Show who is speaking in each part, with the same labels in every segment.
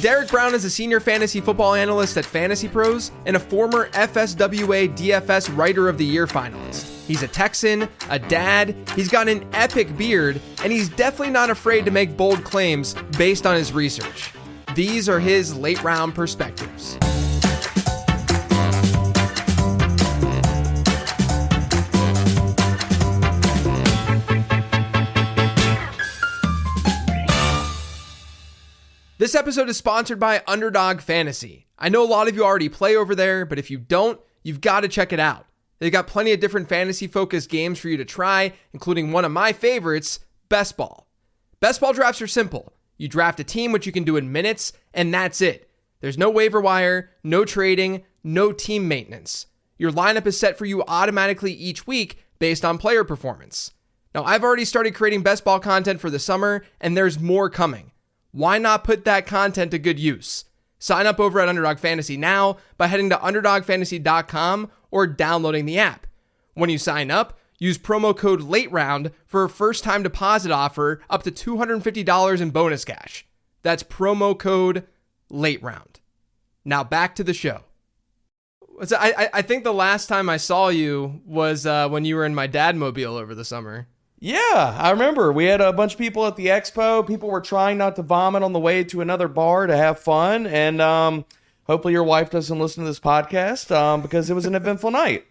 Speaker 1: Derek Brown is a senior fantasy football analyst at FantasyPros and a former FSWA DFS Writer of the Year finalist. He's a Texan, a dad, he's got an epic beard, and he's definitely not afraid to make bold claims based on his research. These are his late round perspectives. This episode is sponsored by Underdog Fantasy. I know a lot of you already play over there, but if you don't, you've got to check it out. They've got plenty of different fantasy-focused games for you to try, including one of my favorites, Best Ball. Best Ball drafts are simple. You draft a team, which you can do in minutes, and that's it. There's no waiver wire, no trading, no team maintenance. Your lineup is set for you automatically each week based on player performance. Now, I've already started creating Best Ball content for the summer, and there's more coming. Why not put that content to good use? Sign up over at Underdog Fantasy now by heading to UnderdogFantasy.com or downloading the app. When you sign up, use promo code LATEROUND for a first-time deposit offer up to $250 in bonus cash. That's promo code LATEROUND. Now back to the show. So I think the last time I saw you was when you were in my Dadmobile over the summer.
Speaker 2: Yeah, I remember. We had a bunch of people at the expo. People were trying not to vomit on the way to another bar to have fun. And hopefully your wife doesn't listen to this podcast because it was an eventful night.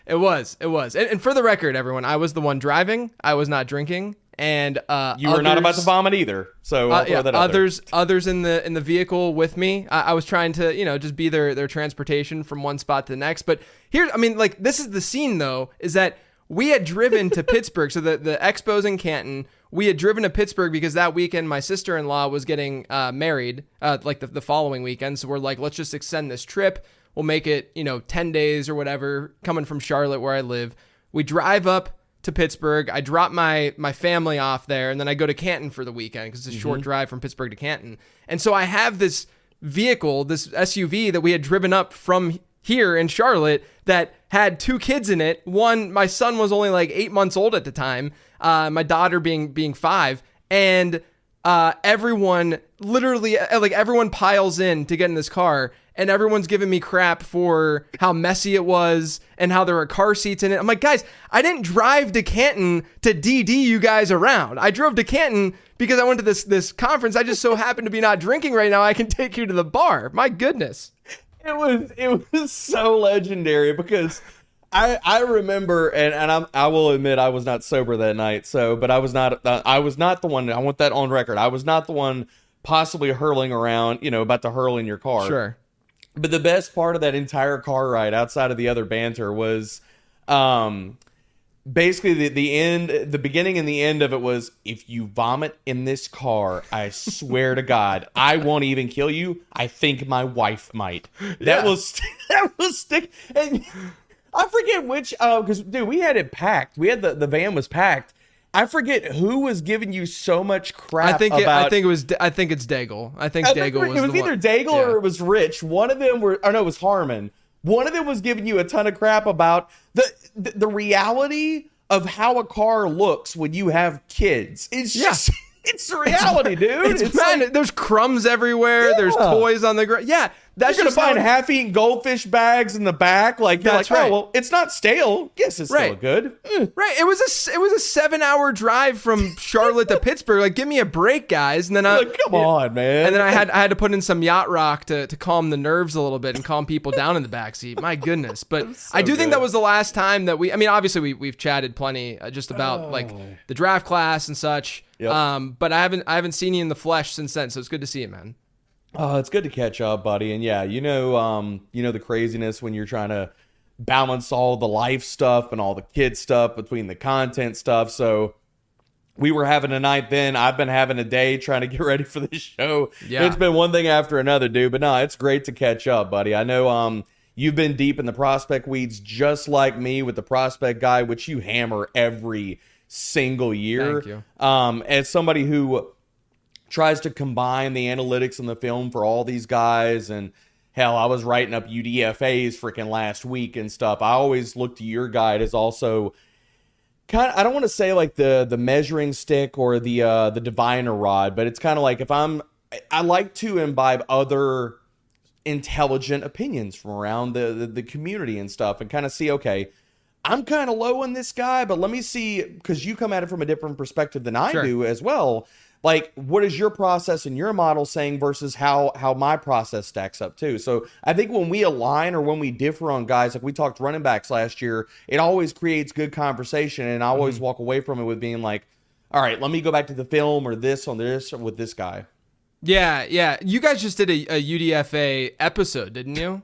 Speaker 1: It was. And for the record, everyone, I was the one driving. I was not drinking. And
Speaker 2: you were not about to vomit either. So I'll throw that out there.
Speaker 1: Others in the vehicle with me. I was trying to, just be their transportation from one spot to the next. But here, this is the scene, though, is that we had driven to Pittsburgh. So the expo's in Canton. We had driven to Pittsburgh because that weekend my sister-in-law was getting married, the following weekend. So we're like, let's just extend this trip. We'll make it, 10 days or whatever, coming from Charlotte where I live. We drive up to Pittsburgh. I drop my family off there, and then I go to Canton for the weekend because it's a short drive from Pittsburgh to Canton. And so I have this vehicle, this SUV that we had driven up from here in Charlotte that had two kids in it. One, my son was only like 8 months old at the time. My daughter being 5, and everyone literally everyone piles in to get in this car, and everyone's giving me crap for how messy it was and how there were car seats in it. I'm like, guys, I didn't drive to Canton to DD you guys around. I drove to Canton because I went to this conference. I just so happen to be not drinking right now. I can take you to the bar. My goodness.
Speaker 2: It was so legendary because I remember, and I will admit I was not sober that night. But I was not the one. I want that on record. I was not the one possibly hurling around, about to hurl in your car.
Speaker 1: Sure.
Speaker 2: But the best part of that entire car ride, outside of the other banter, was basically the beginning and the end of it was, if you vomit in this car, I swear to God, I won't even kill you. I think my wife might. That was stick. And I forget which, because dude, we had it packed. We had the van was packed. I forget who was giving you so much crap.
Speaker 1: I think it's Daigle. I think Daigle was.
Speaker 2: It was either Daigle or it was Rich. One of them it was Harmon. One of them was giving you a ton of crap about the reality of how a car looks when you have kids. It's just, it's the reality, dude.
Speaker 1: There's crumbs everywhere. Yeah. There's toys on the ground. Yeah.
Speaker 2: You're going to find half-eaten goldfish bags in the back. That's right. Oh, well, it's not stale. Yes, it's still good.
Speaker 1: Right. It was a 7-hour drive from Charlotte to Pittsburgh. Give me a break, guys. And then
Speaker 2: come on, man.
Speaker 1: And then I had to put in some yacht rock to calm the nerves a little bit and calm people down in the backseat. My goodness. But I do think that was the last time that obviously we've chatted plenty just about the draft class and such. Yep. But I haven't seen you in the flesh since then. So it's good to see you, man.
Speaker 2: Oh, it's good to catch up, buddy. And yeah, the craziness when you're trying to balance all the life stuff and all the kid stuff between the content stuff. So we were having a night then. I've been having a day trying to get ready for this show. Yeah. It's been one thing after another, dude. But no, it's great to catch up, buddy. I know you've been deep in the prospect weeds just like me with the prospect guy, which you hammer every single year.
Speaker 1: Thank you.
Speaker 2: As somebody who tries to combine the analytics and the film for all these guys, and hell, I was writing up UDFAs freaking last week and stuff. I always look to your guide as also kind of, I don't want to say like the measuring stick or the diviner rod, but it's kind of like if I'm I like to imbibe other intelligent opinions from around the community and stuff, and kind of see, okay, I'm kind of low on this guy, but let me see, because you come at it from a different perspective than I do as well. Like, what is your process and your model saying versus how my process stacks up too? So I think when we align or when we differ on guys, like we talked running backs last year, it always creates good conversation, and I always walk away from it with being like, all right, let me go back to the film or this on this with this guy.
Speaker 1: Yeah. You guys just did a UDFA episode, didn't you?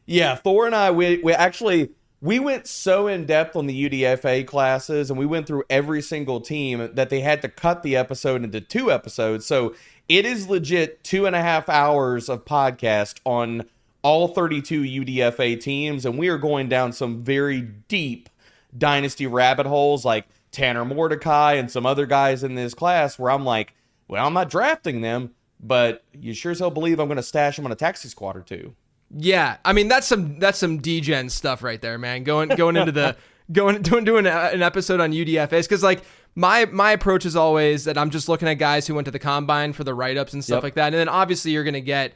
Speaker 2: Yeah, Thor and I, we actually, we went so in depth on the UDFA classes, and we went through every single team that they had to cut the episode into 2 episodes. So it is legit 2.5 hours of podcast on all 32 UDFA teams, and we are going down some very deep dynasty rabbit holes, like Tanner Mordecai and some other guys in this class, where I'm like, well, I'm not drafting them, but you sure as hell believe I'm going to stash them on a taxi squad or 2.
Speaker 1: Yeah, I mean that's some DGen stuff right there, man. Going into the doing an episode on UDFAs, because like my approach is always that I'm just looking at guys who went to the combine for the write-ups and stuff like that, and then obviously you're gonna get,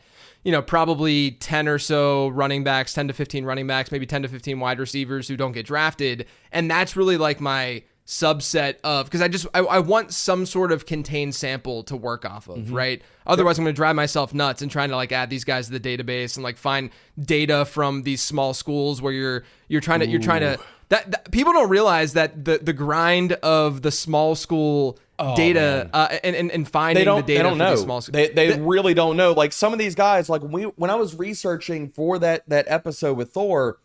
Speaker 1: probably 10 or so running backs, 10 to 15 running backs, maybe 10 to 15 wide receivers who don't get drafted, and that's really like my subset of, because I want some sort of contained sample to work off of, right? Otherwise I'm going to drive myself nuts and trying to like add these guys to the database and like find data from these small schools where you're trying to that people don't realize that the grind of the small school data and finding the data for these small schools.
Speaker 2: They really don't know. Like some of these guys, like when I was researching for that episode with Thor,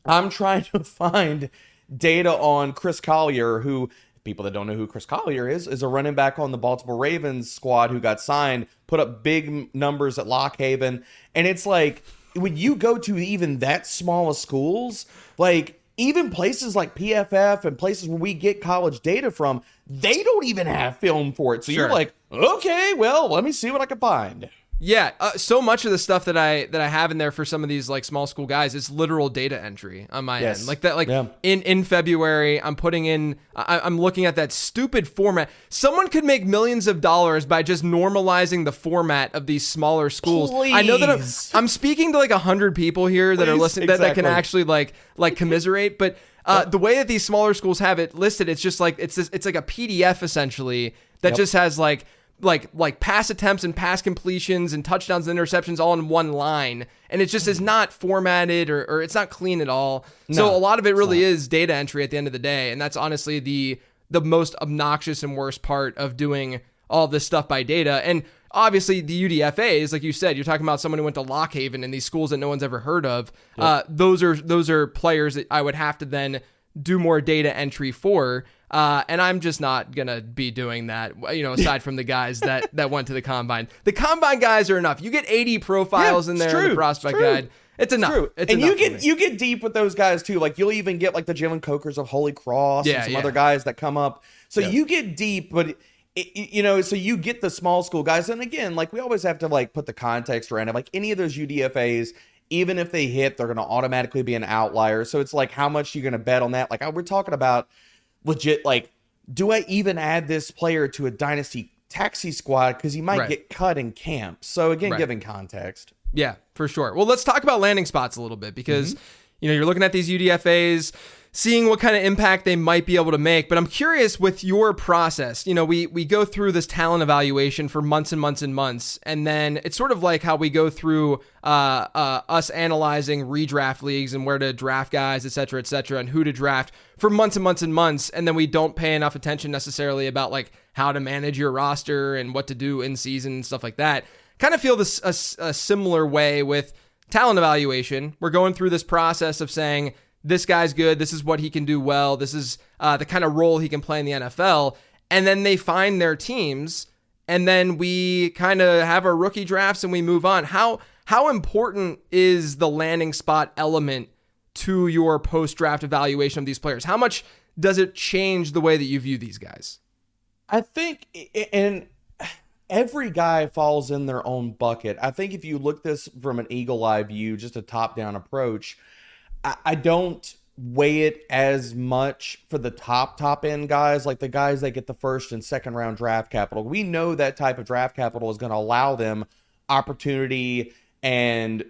Speaker 2: I'm trying to find data on Chris Collier, who, people that don't know who Chris Collier is a running back on the Baltimore Ravens squad who got signed, put up big numbers at Lock Haven. And it's like, when you go to even that small of schools, like even places like PFF and places where we get college data from, they don't even have film for it. So you're like, okay, well, let me see what I can find.
Speaker 1: Yeah, so much of the stuff that I have in there for some of these like small school guys is literal data entry on my end. Like that, like in February, I'm putting in, I'm looking at that stupid format. Someone could make millions of dollars by just normalizing the format of these smaller schools.
Speaker 2: Please.
Speaker 1: I know that I'm speaking to like 100 people here that are listening that can actually like commiserate, but the way that these smaller schools have it listed, it's just like it's like a PDF essentially that just has like pass attempts and pass completions and touchdowns and interceptions all in one line. And it just is not formatted or it's not clean at all. So a lot of it really is data entry at the end of the day. And that's honestly the most obnoxious and worst part of doing all this stuff by data. And obviously the UDFAs, like you said, you're talking about someone who went to Lock Haven and these schools that no one's ever heard of. Those are players that I would have to then do more data entry for. And I'm just not going to be doing that, aside from the guys that went to the combine. The combine guys are enough. You get 80 profiles in there in the prospect guide. It's enough. It's
Speaker 2: and
Speaker 1: enough
Speaker 2: you get deep with those guys too. Like you'll even get like the Jalen Cokers of Holy Cross and some other guys that come up. So you get deep, but so you get the small school guys. And again, like we always have to like put the context around it. Like any of those UDFAs, even if they hit, they're going to automatically be an outlier. So it's like, how much you're going to bet on that? Like we're talking about legit, like, do I even add this player to a dynasty taxi squad because he might get cut in camp? So again, giving context.
Speaker 1: Yeah, for sure. Well, let's talk about landing spots a little bit because you're looking at these UDFAs, seeing what kind of impact they might be able to make. But I'm curious with your process. We go through this talent evaluation for months and months and months, and then it's sort of like how we go through us analyzing redraft leagues and where to draft guys, et cetera, and who to draft for months and months and months, and then we don't pay enough attention necessarily about like how to manage your roster and what to do in season and stuff like that. Kind of feel this a similar way with talent evaluation. We're going through this process of saying, this guy's good, this is what he can do well, this is the kind of role he can play in the NFL, and then they find their teams, and then we kind of have our rookie drafts and we move on. How important is the landing spot element to your post-draft evaluation of these players? How much does it change the way that you view these guys?
Speaker 2: I think, and every guy falls in their own bucket. I think if you look this from an eagle eye view, just a top-down approach, I don't weigh it as much for the top end guys, like the guys that get the first and second round draft capital. We know that type of draft capital is going to allow them opportunity and,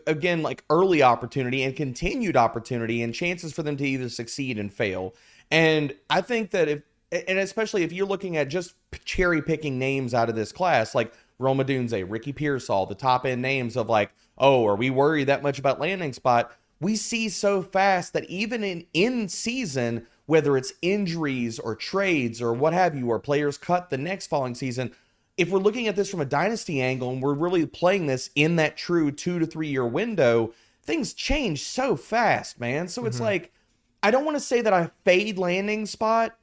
Speaker 2: again, like early opportunity and continued opportunity and chances for them to either succeed and fail. And I think that especially if you're looking at just cherry picking names out of this class, like Rome Odunze, Ricky Pearsall, the top end names of like, oh, are we worried that much about landing spot? We see so fast that even in season, whether it's injuries or trades or what have you, or players cut the next following season, if we're looking at this from a dynasty angle and we're really playing this in that true 2 to 3 year window, things change so fast, man. So it's like, I don't want to say that I fade landing spot,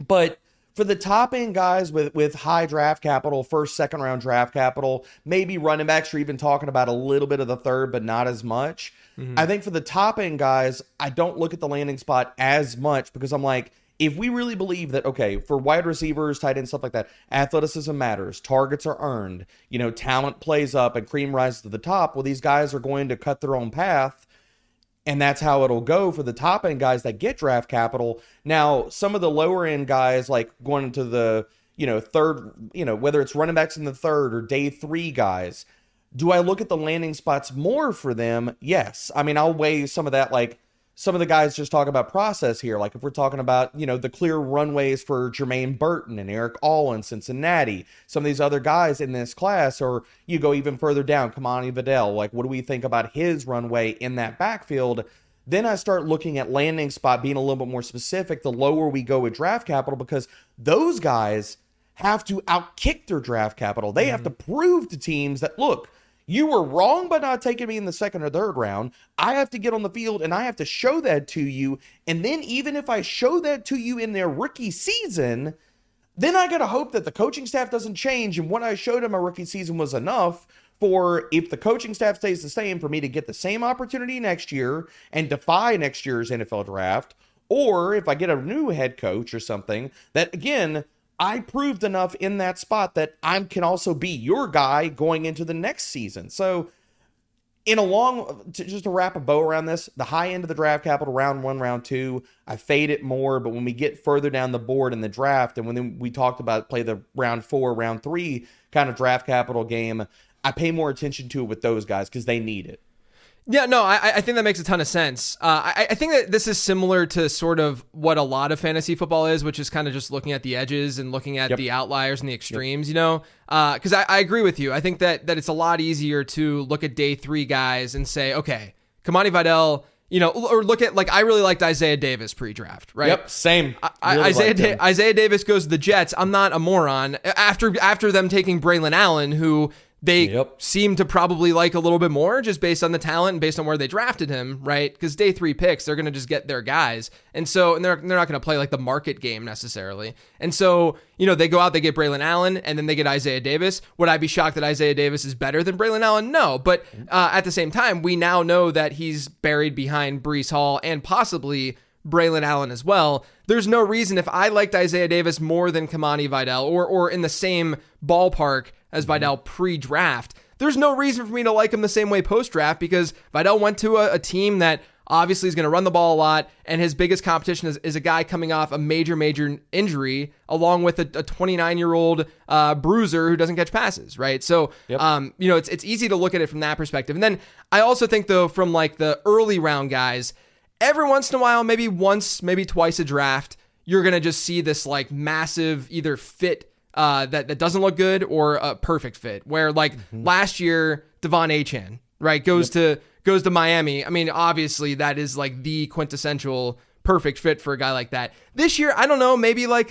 Speaker 2: but for the top end guys with high draft capital, first, second round draft capital, maybe running backs, you're even talking about a little bit of the third, but not as much. I think for the top end guys, I don't look at the landing spot as much because I'm like, if we really believe that, okay, for wide receivers, tight ends, stuff like that, athleticism matters, targets are earned, talent plays up and cream rises to the top, well, these guys are going to cut their own path. And that's how it'll go for the top end guys that get draft capital. Now, some of the lower end guys, like going into the, third, whether it's running backs in the third or day 3 guys, do I look at the landing spots more for them? Yes. I mean, I'll weigh some of that, like some of the guys just talk about process here. Like if we're talking about, the clear runways for Jermaine Burton and Eric All in Cincinnati, some of these other guys in this class, or you go even further down, Kamani Vidal, like what do we think about his runway in that backfield? Then I start looking at landing spot being a little bit more specific the lower we go with draft capital, because those guys have to outkick their draft capital. They have to prove to teams that, look, you were wrong by not taking me in the second or third round. I have to get on the field and I have to show that to you. And then even if I show that to you in their rookie season, then I got to hope that the coaching staff doesn't change. And what I showed in my rookie season was enough for, if the coaching staff stays the same, for me to get the same opportunity next year and defy next year's NFL draft. Or if I get a new head coach or something, that again, I proved enough in that spot that I can also be your guy going into the next season. So just to wrap a bow around this, the high end of the draft capital, round 1, round 2, I fade it more. But when we get further down the board in the draft, and when we talked about play the round 4, round 3 kind of draft capital game, I pay more attention to it with those guys because they need it.
Speaker 1: Yeah, no, I think that makes a ton of sense. I think that this is similar to sort of what a lot of fantasy football is, which is kind of just looking at the edges and looking at the outliers and the extremes, because I agree with you. I think that it's a lot easier to look at day 3 guys and say, okay, Kamani Vidal, or look at, like, I really liked Isaiah Davis pre-draft, right?
Speaker 2: Yep, same.
Speaker 1: Isaiah Davis goes to the Jets. I'm not a moron. After them taking Braylon Allen, who they seem to probably like a little bit more just based on the talent and based on where they drafted him, right? Because day 3 picks, they're going to just get their guys. And so, and they're not going to play like the market game necessarily. And so, they go out, they get Braylon Allen, and then they get Isaiah Davis. Would I be shocked that Isaiah Davis is better than Braylon Allen? No. But at the same time, we now know that he's buried behind Breece Hall and possibly Braylon Allen as well. There's no reason, if I liked Isaiah Davis more than Kamani Vidal or in the same ballpark as Vidal pre-draft, there's no reason for me to like him the same way post-draft, because Vidal went to a team that obviously is going to run the ball a lot, and his biggest competition is a guy coming off a major injury, along with a 29-year-old bruiser who doesn't catch passes, right? So, it's easy to look at it from that perspective. And then I also think, though, from like the early round guys, every once in a while, maybe once, maybe twice a draft, you're going to just see this like massive either fit that doesn't look good or a perfect fit, where like last year, Devon Achane, right, goes to Miami. I mean, obviously that is like the quintessential perfect fit for a guy like that. This year, I don't know, maybe like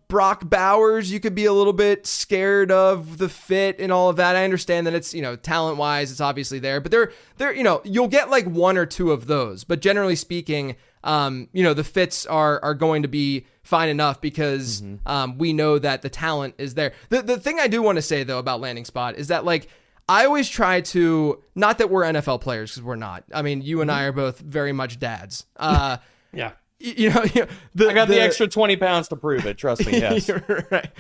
Speaker 1: Brock Bowers, you could be a little bit scared of the fit and all of that. I understand that it's, talent wise, it's obviously there, but they're, you'll get like 1 or 2 of those, but generally speaking, the fits are going to be fine enough because we know that the talent is there. The thing I do want to say though about landing spot is that, like, I always try to, not that we're NFL players, because we're not. I mean, you and I are both very much dads.
Speaker 2: Yeah. I got the extra 20 pounds to prove it. Trust me. Yes.
Speaker 1: Right.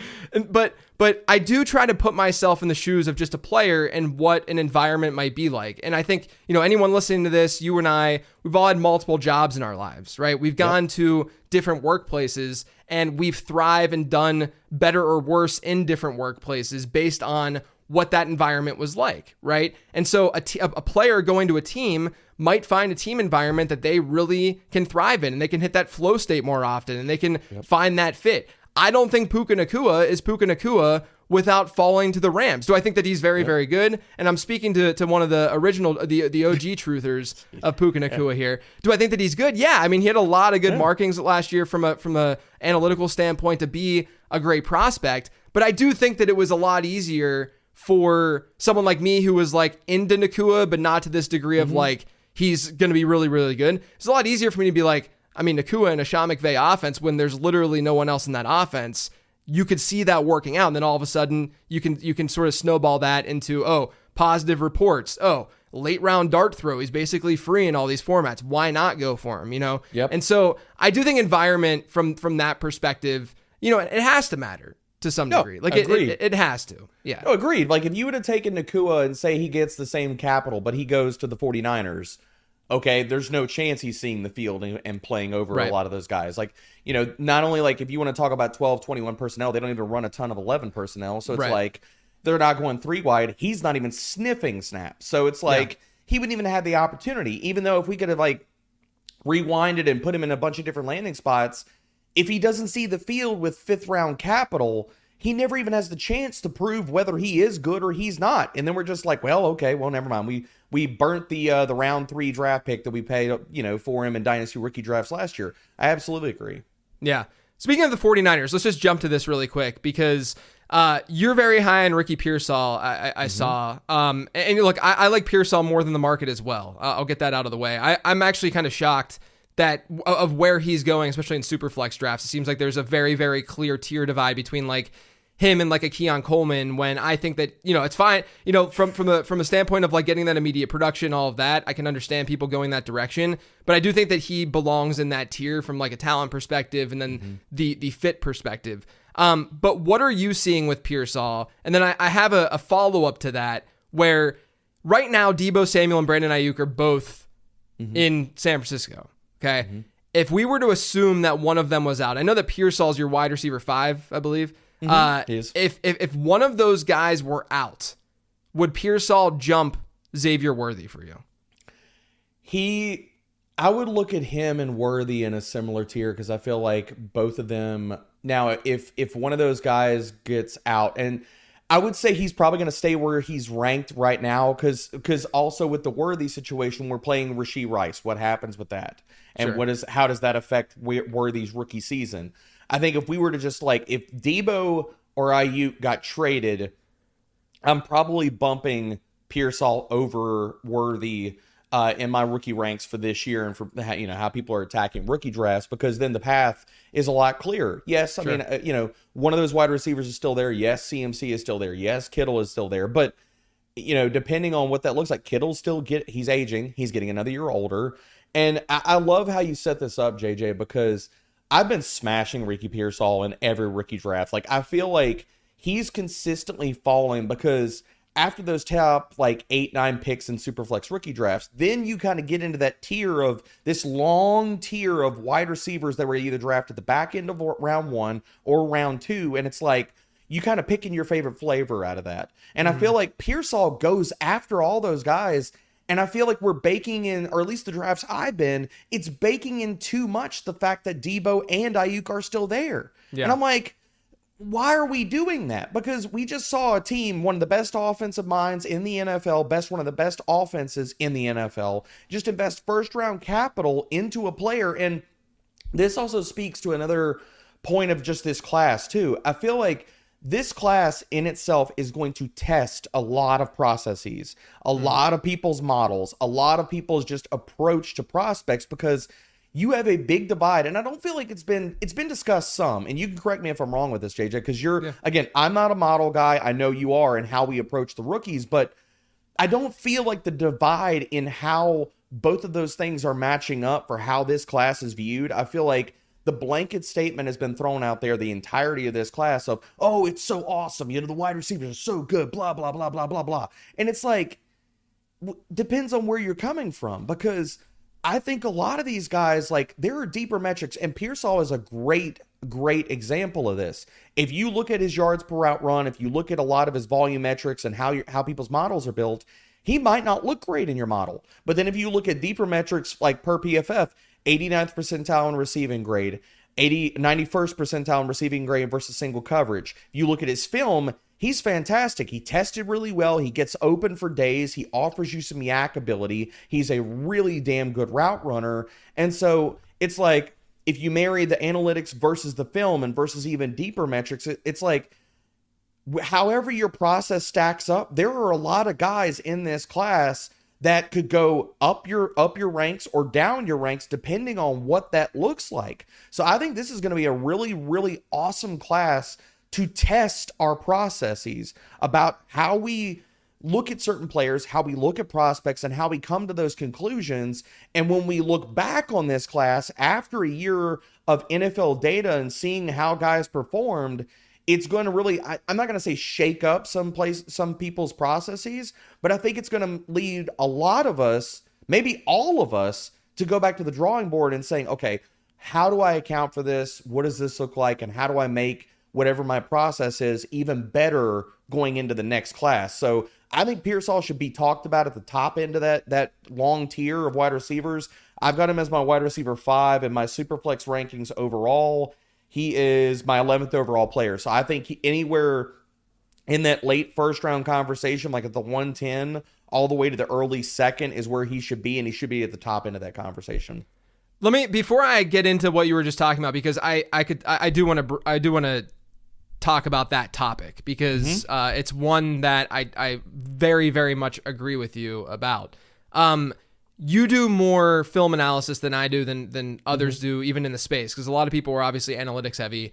Speaker 1: But I do try to put myself in the shoes of just a player and what an environment might be like. And I think, anyone listening to this, you and I, we've all had multiple jobs in our lives, right? We've gone to different workplaces and we've thrived and done better or worse in different workplaces based on what that environment was like, right? And so a player going to a team might find a team environment that they really can thrive in, and they can hit that flow state more often, and they can find that fit. I don't think Puka Nacua is Puka Nacua without falling to the Rams. Do I think that he's very, very good? And I'm speaking to one of the original, the OG truthers of Puka Nacua here. Do I think that he's good? Yeah. I mean, he had a lot of good markings last year from a analytical standpoint to be a great prospect, but I do think that it was a lot easier for someone like me who was like into Nacua, but not to this degree of like, he's going to be really, really good. It's a lot easier for me to be like, I mean, Nacua and a Sean McVay offense, when there's literally no one else in that offense, you could see that working out. And then all of a sudden you can sort of snowball that into, positive reports. Late round dart throw. He's basically free in all these formats. Why not go for him?
Speaker 2: Yep.
Speaker 1: And so I do think environment from that perspective, it has to matter to some degree. Like it has to. Yeah.
Speaker 2: No, agreed. Like if you would have taken Nacua and say he gets the same capital, but he goes to the 49ers, okay, there's no chance he's seeing the field and playing over a lot of those guys. Like, not only like if you want to talk about 12, 21 personnel, they don't even run a ton of 11 personnel. So it's like they're not going 3 wide. He's not even sniffing snaps. So it's like he wouldn't even have the opportunity, even though if we could have like rewinded and put him in a bunch of different landing spots, if he doesn't see the field with 5th round capital, he never even has the chance to prove whether he is good or he's not. And then we're just like, well, okay, well, never mind. We burnt the round 3 draft pick that we paid, for him in Dynasty rookie drafts last year. I absolutely agree.
Speaker 1: Yeah. Speaking of the 49ers, let's just jump to this really quick because you're very high on Ricky Pearsall, I saw. And look, I like Pearsall more than the market as well. I'll get that out of the way. I'm actually kind of shocked that of where he's going, especially in Superflex drafts. It seems like there's a very, very clear tier divide between like him and like a Keon Coleman, when I think that, it's fine, from a standpoint of like getting that immediate production, all of that, I can understand people going that direction, but I do think that he belongs in that tier from like a talent perspective and then the fit perspective. But what are you seeing with Pearsall? And then I have a follow-up to that where right now Deebo Samuel and Brandon Ayuk are both in San Francisco. Okay. If we were to assume that one of them was out, I know that Pearsall's your wide receiver 5, I believe. If one of those guys were out, would Pearsall jump Xavier Worthy for you?
Speaker 2: I would look at him and Worthy in a similar tier because I feel like both of them. Now, if one of those guys gets out, and I would say he's probably going to stay where he's ranked right now because also with the Worthy situation, we're playing Rashee Rice. What happens with that? And how does that affect Worthy's rookie season? I think if we were to just like, if Deebo or Ayuk got traded, I'm probably bumping Pearsall over Worthy in my rookie ranks for this year and for how people are attacking rookie drafts, because then the path is a lot clearer. Yes, I mean, one of those wide receivers is still there. Yes, CMC is still there. Yes, Kittle is still there. But, depending on what that looks like, Kittle's he's aging. He's getting another year older. And I love how you set this up, JJ, because I've been smashing Ricky Pearsall in every rookie draft. Like, I feel like he's consistently falling because after those top, 8-9 picks in Superflex rookie drafts, then you kind of get into that tier of this long tier of wide receivers that were either drafted at the back end of round 1 or round 2. And it's like, you kind of picking your favorite flavor out of that. And I feel like Pearsall goes after all those guys. And I feel like we're baking in, or at least the drafts I've been, it's baking in too much the fact that Deebo and Ayuk are still there. Yeah. And I'm like, why are we doing that? Because we just saw a team, one of the best offensive minds in the NFL, one of the best offenses in the NFL, just invest first-round capital into a player. And this also speaks to another point of just this class, too. I feel like this class in itself is going to test a lot of processes, a lot of people's models, a lot of people's just approach to prospects, because you have a big divide. And I don't feel like it's been discussed some, and you can correct me if I'm wrong with this, JJ, because again, I'm not a model guy. I know you are, and how we approach the rookies, but I don't feel like the divide in how both of those things are matching up for how this class is viewed. I feel like the blanket statement has been thrown out there the entirety of this class of, oh, it's so awesome. The wide receivers are so good, blah, blah, blah, blah, blah, blah. And it's like, depends on where you're coming from, because I think a lot of these guys, like, there are deeper metrics, and Pearsall is a great example of this. If you look at his yards per route run, if you look at a lot of his volume metrics and how people's models are built, he might not look great in your model. But then if you look at deeper metrics like per PFF, 89th percentile in receiving grade, 91st percentile in receiving grade versus single coverage. You look at his film, he's fantastic. He tested really well. He gets open for days. He offers you some yak ability. He's a really damn good route runner. And so it's like, if you marry the analytics versus the film and versus even deeper metrics, it's like, however your process stacks up, there are a lot of guys in this class that could go up your ranks or down your ranks depending on what that looks like. So I think this is going to be a really, really awesome class to test our processes about how we look at certain players, how we look at prospects, and how we come to those conclusions. And when we look back on this class after a year of NFL data and seeing how guys performed, it's going to really, I'm not going to say shake up some people's processes, but I think it's going to lead a lot of us, maybe all of us, to go back to the drawing board and saying, okay, how do I account for this? What does this look like? And how do I make whatever my process is even better going into the next class? So I think Pearsall should be talked about at the top end of that long tier of wide receivers. I've got him as my wide receiver 5 in my Superflex rankings overall. He is my 11th overall player. So I think anywhere in that late first round conversation, like at the 110 all the way to the early second, is where he should be, and he should be at the top end of that conversation.
Speaker 1: Let me, before I get into what you were just talking about, because I do want to talk about that topic, because it's one that I very, very much agree with you about. You do more film analysis than I do, than others do, even in the space, because a lot of people are obviously analytics heavy.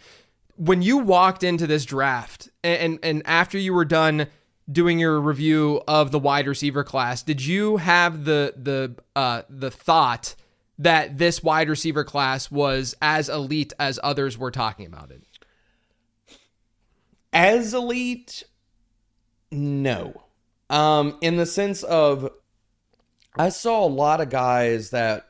Speaker 1: When you walked into this draft, and after you were done doing your review of the wide receiver class, did you have the thought that this wide receiver class was as elite as others were talking about it?
Speaker 2: As elite, no. In the sense of, I saw a lot of guys that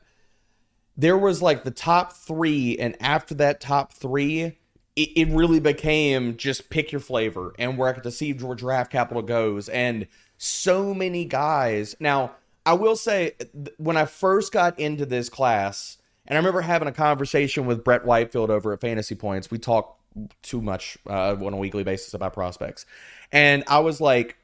Speaker 2: there was like the top 3, and after that top 3, it really became just pick your flavor and where I could to see where draft capital goes. And so many guys. Now, I will say, when I first got into this class, and I remember having a conversation with Brett Whitefield over at Fantasy Points. We talk too much on a weekly basis about prospects. And I was like,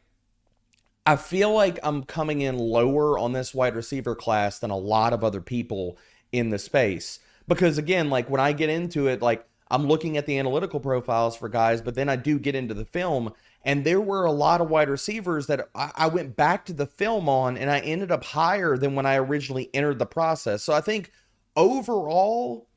Speaker 2: I feel like I'm coming in lower on this wide receiver class than a lot of other people in the space. Because again, like when I get into it, like I'm looking at the analytical profiles for guys, but then I do get into the film, and there were a lot of wide receivers that I went back to the film on, and I ended up higher than when I originally entered the process. So I think overall,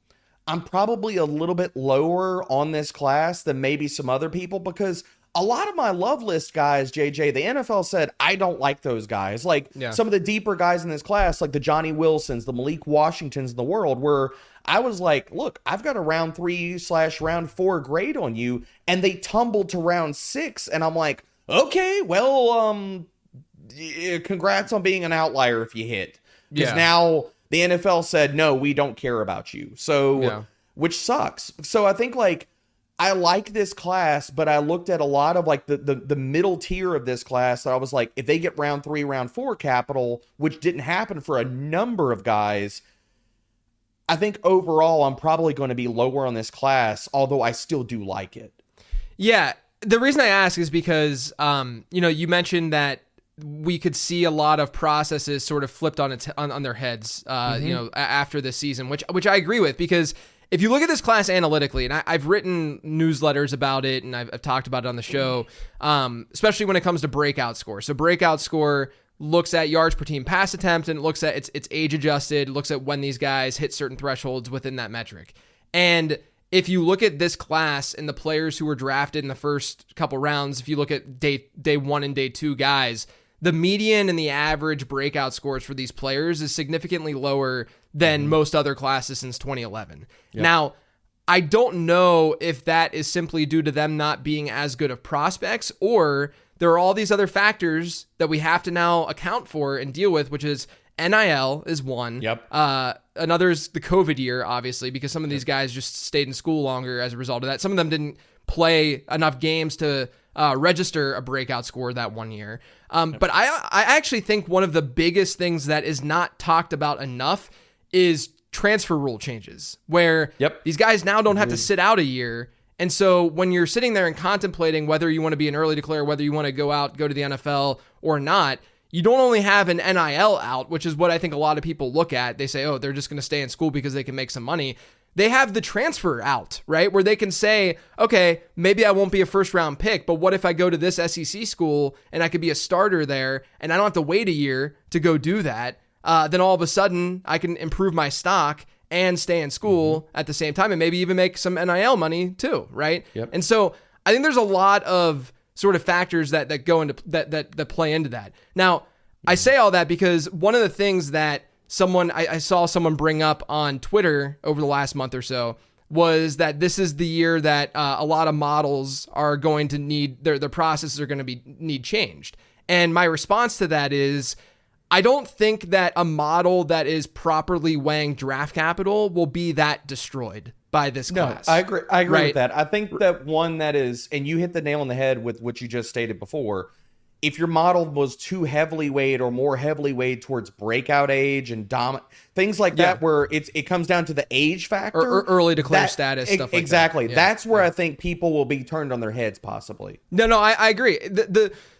Speaker 2: I'm probably a little bit lower on this class than maybe some other people, because a lot of my love list guys, JJ, the NFL said, I don't like those guys. Like some of the deeper guys in this class, like the Johnny Wilsons, the Malik Washingtons in the world, where I was like, look, I've got a round 3/round 4 grade on you, and they tumbled to round 6. And I'm like, okay, well, congrats on being an outlier if you hit. Because now the NFL said, no, we don't care about you. So, which sucks. So I think like, I like this class, but I looked at a lot of like the middle tier of this class that I was like, if they get round 3, round 4 capital, which didn't happen for a number of guys, I think overall I'm probably going to be lower on this class, although I still do like it. Yeah.
Speaker 1: The reason I ask is because, you mentioned that we could see a lot of processes sort of flipped on their heads, after this season, which I agree with, because if you look at this class analytically, and I've written newsletters about it, and I've talked about it on the show, especially when it comes to breakout score. So breakout score looks at yards per team pass attempt, and it looks at it's age adjusted, looks at when these guys hit certain thresholds within that metric. And if you look at this class and the players who were drafted in the first couple rounds, if you look at day 1 and day 2 guys, the median and the average breakout scores for these players is significantly lower than most other classes since 2011. Yep. Now, I don't know if that is simply due to them not being as good of prospects, or there are all these other factors that we have to now account for and deal with, which is NIL is one.
Speaker 2: Yep.
Speaker 1: Another is the COVID year, obviously, because some of these guys just stayed in school longer as a result of that. Some of them didn't play enough games to register a breakout score that one year. But I actually think one of the biggest things that is not talked about enough is transfer rule changes, where these guys now don't have to sit out a year. And so when you're sitting there and contemplating whether you want to be an early declare, whether you want to go to the NFL or not, you don't only have an NIL out, which is what I think a lot of people look at. They say, oh, they're just going to stay in school because they can make some money. They have the transfer out, right? Where they can say, okay, maybe I won't be a first round pick, but what if I go to this SEC school and I could be a starter there and I don't have to wait a year to go do that? Then all of a sudden I can improve my stock and stay in school at the same time and maybe even make some NIL money too, right? Yep. And so I think there's a lot of sort of factors that go into that play into that. Now, I say all that because one of the things that I saw someone bring up on Twitter over the last month or so was that this is the year that a lot of models are going to need their processes are going to need changed. And my response to that is, I don't think that a model that is properly weighing draft capital will be that destroyed by this class.
Speaker 2: I agree with that. I think that one that is, and you hit the nail on the head with what you just stated before, if your model was too heavily weighed or more heavily weighed towards breakout age and things like that, where it comes down to the age factor
Speaker 1: or early declare status, stuff like
Speaker 2: exactly.
Speaker 1: that. Yeah.
Speaker 2: That's where I think people will be turned on their heads, possibly.
Speaker 1: No, I agree.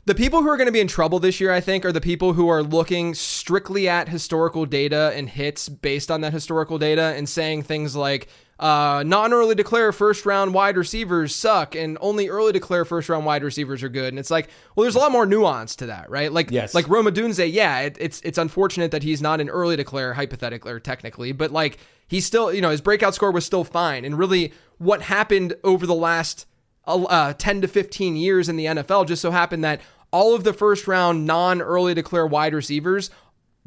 Speaker 1: The people who are going to be in trouble this year, I think, are the people who are looking strictly at historical data and hits based on that historical data and saying things like, non-early declare first round wide receivers suck and only early declare first round wide receivers are good. And it's like, well, there's a lot more nuance to that, right? Like, like Roma Dunze, it's unfortunate that he's not an early declare hypothetically or technically, but like he's still, his breakout score was still fine. And really what happened over the last 10 to 15 years in the NFL just so happened that all of the first round non-early declare wide receivers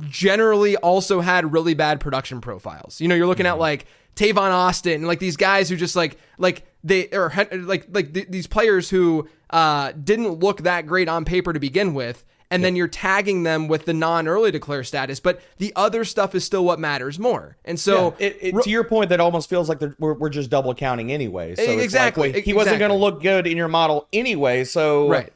Speaker 1: generally also had really bad production profiles. You're looking at like Tavon Austin, like these guys who just these players who didn't look that great on paper to begin with. And then you're tagging them with the non-early declare status, but the other stuff is still what matters more. And so,
Speaker 2: to your point, that almost feels like we're just double counting anyway. So
Speaker 1: exactly,
Speaker 2: he wasn't going to look good in your model anyway. So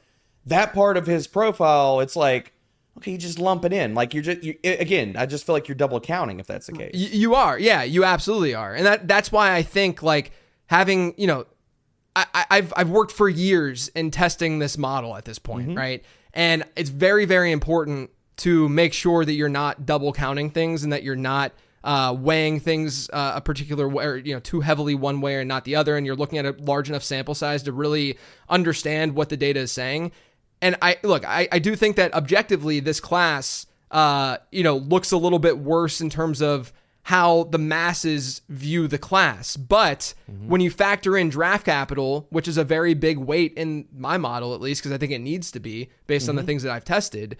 Speaker 2: that part of his profile, it's like, okay, you just lump it in. Like again, I just feel like you're double counting if that's the case.
Speaker 1: You are, yeah, you absolutely are, and that's why I think like having I've worked for years in testing this model at this point, right? And it's very, very important to make sure that you're not double counting things and that you're not weighing things a particular way, or, too heavily one way or not the other. And you're looking at a large enough sample size to really understand what the data is saying. And I do think that objectively this class, looks a little bit worse in terms of how the masses view the class. But when you factor in draft capital, which is a very big weight in my model, at least, because I think it needs to be based on the things that I've tested,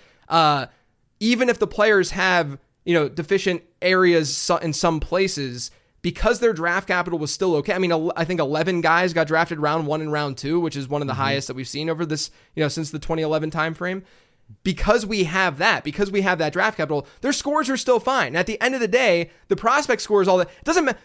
Speaker 1: even if the players have, deficient areas in some places, because their draft capital was still okay. I mean, I think 11 guys got drafted round 1 and round 2, which is one of the highest that we've seen over this, since the 2011 timeframe. Because we have that draft capital, their scores are still fine. At the end of the day, the prospect score is all that. It doesn't matter.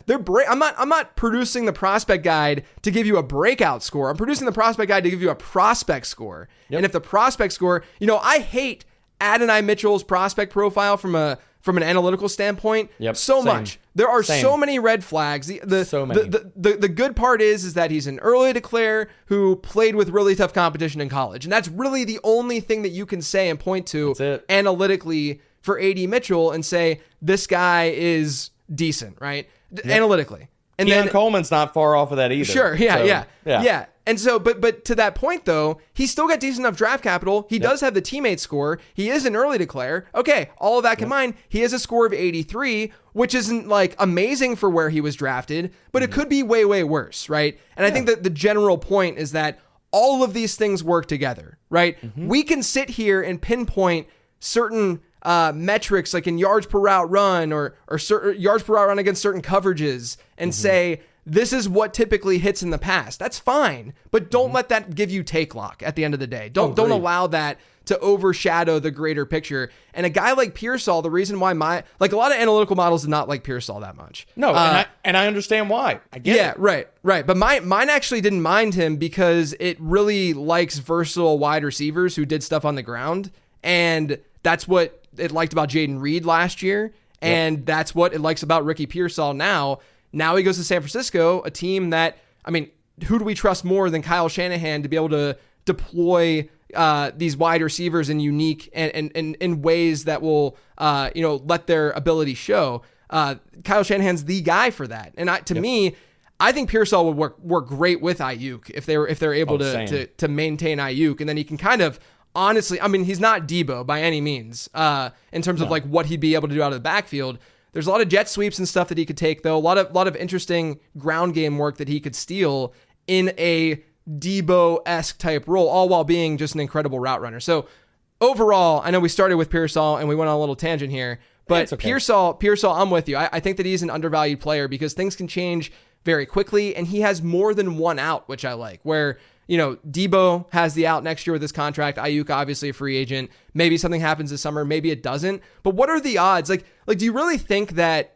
Speaker 1: I'm not producing the prospect guide to give you a breakout score. I'm producing the prospect guide to give you a prospect score. Yep. And if the prospect score, I hate Adonai Mitchell's prospect profile from an analytical standpoint so much. There are so many red flags. The good part is that he's an early declare who played with really tough competition in college. And that's really the only thing that you can say and point to analytically for AD Mitchell and say, this guy is decent, right? Analytically. And
Speaker 2: Keon Coleman's not far off of that either.
Speaker 1: Sure, yeah. And so, but to that point though, he's still got decent enough draft capital. He does have the teammate score. He is an early declare. Okay, all of that combined, he has a score of 83, which isn't like amazing for where he was drafted, but it could be way, way worse, right? And I think that the general point is that all of these things work together, right? We can sit here and pinpoint certain metrics like in yards per route run or certain yards per route run against certain coverages and say, this is what typically hits in the past. That's fine, but don't let that give you take lock at the end of the day. Don't allow that to overshadow the greater picture. And a guy like Pearsall, the reason why a lot of analytical models did not like Pearsall that much.
Speaker 2: No, and I understand why. I get it.
Speaker 1: Yeah, right. But mine actually didn't mind him because it really likes versatile wide receivers who did stuff on the ground. And that's what it liked about Jaden Reed last year. And that's what it likes about Ricky Pearsall now. Now he goes to San Francisco, a team that, I mean, who do we trust more than Kyle Shanahan to be able to deploy these wide receivers in unique and in ways that will, let their ability show? Kyle Shanahan's the guy for that. And to me, I think Pearsall would work great with Ayuk if they're able to maintain Ayuk, and then he can kind of, honestly, I mean, he's not Debo by any means in terms of like what he'd be able to do out of the backfield. There's a lot of jet sweeps and stuff that he could take, though. A lot of interesting ground game work that he could steal in a Debo-esque type role, all while being just an incredible route runner. So overall, I know we started with Pearsall and we went on a little tangent here, but okay. Pearsall, I'm with you. I think that he's an undervalued player because things can change very quickly, and he has more than one out, which I like, where Debo has the out next year with his contract. Ayuk, obviously a free agent. Maybe something happens this summer. Maybe it doesn't. But what are the odds? Like, do you really think that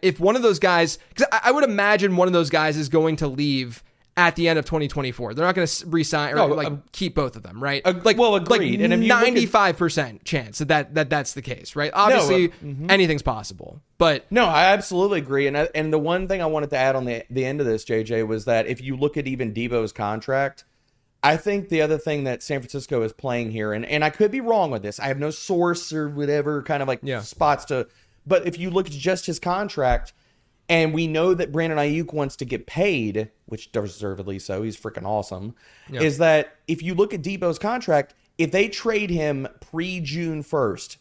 Speaker 1: if one of those guys, because I would imagine one of those guys is going to leave at the end of 2024. They're not going to re-sign or keep both of them, right?
Speaker 2: Agreed.
Speaker 1: And 95% chance that's the case, right? Obviously, anything's possible. But
Speaker 2: no, I absolutely agree. And the one thing I wanted to add on the end of this, JJ, was that if you look at even Debo's contract, I think the other thing that San Francisco is playing here, and I could be wrong with this, I have no source or whatever kind of spots to, but if you look at just his contract, and we know that Brandon Ayuk wants to get paid, which deservedly so, he's freaking awesome, is that if you look at Debo's contract, if they trade him pre-June 1st,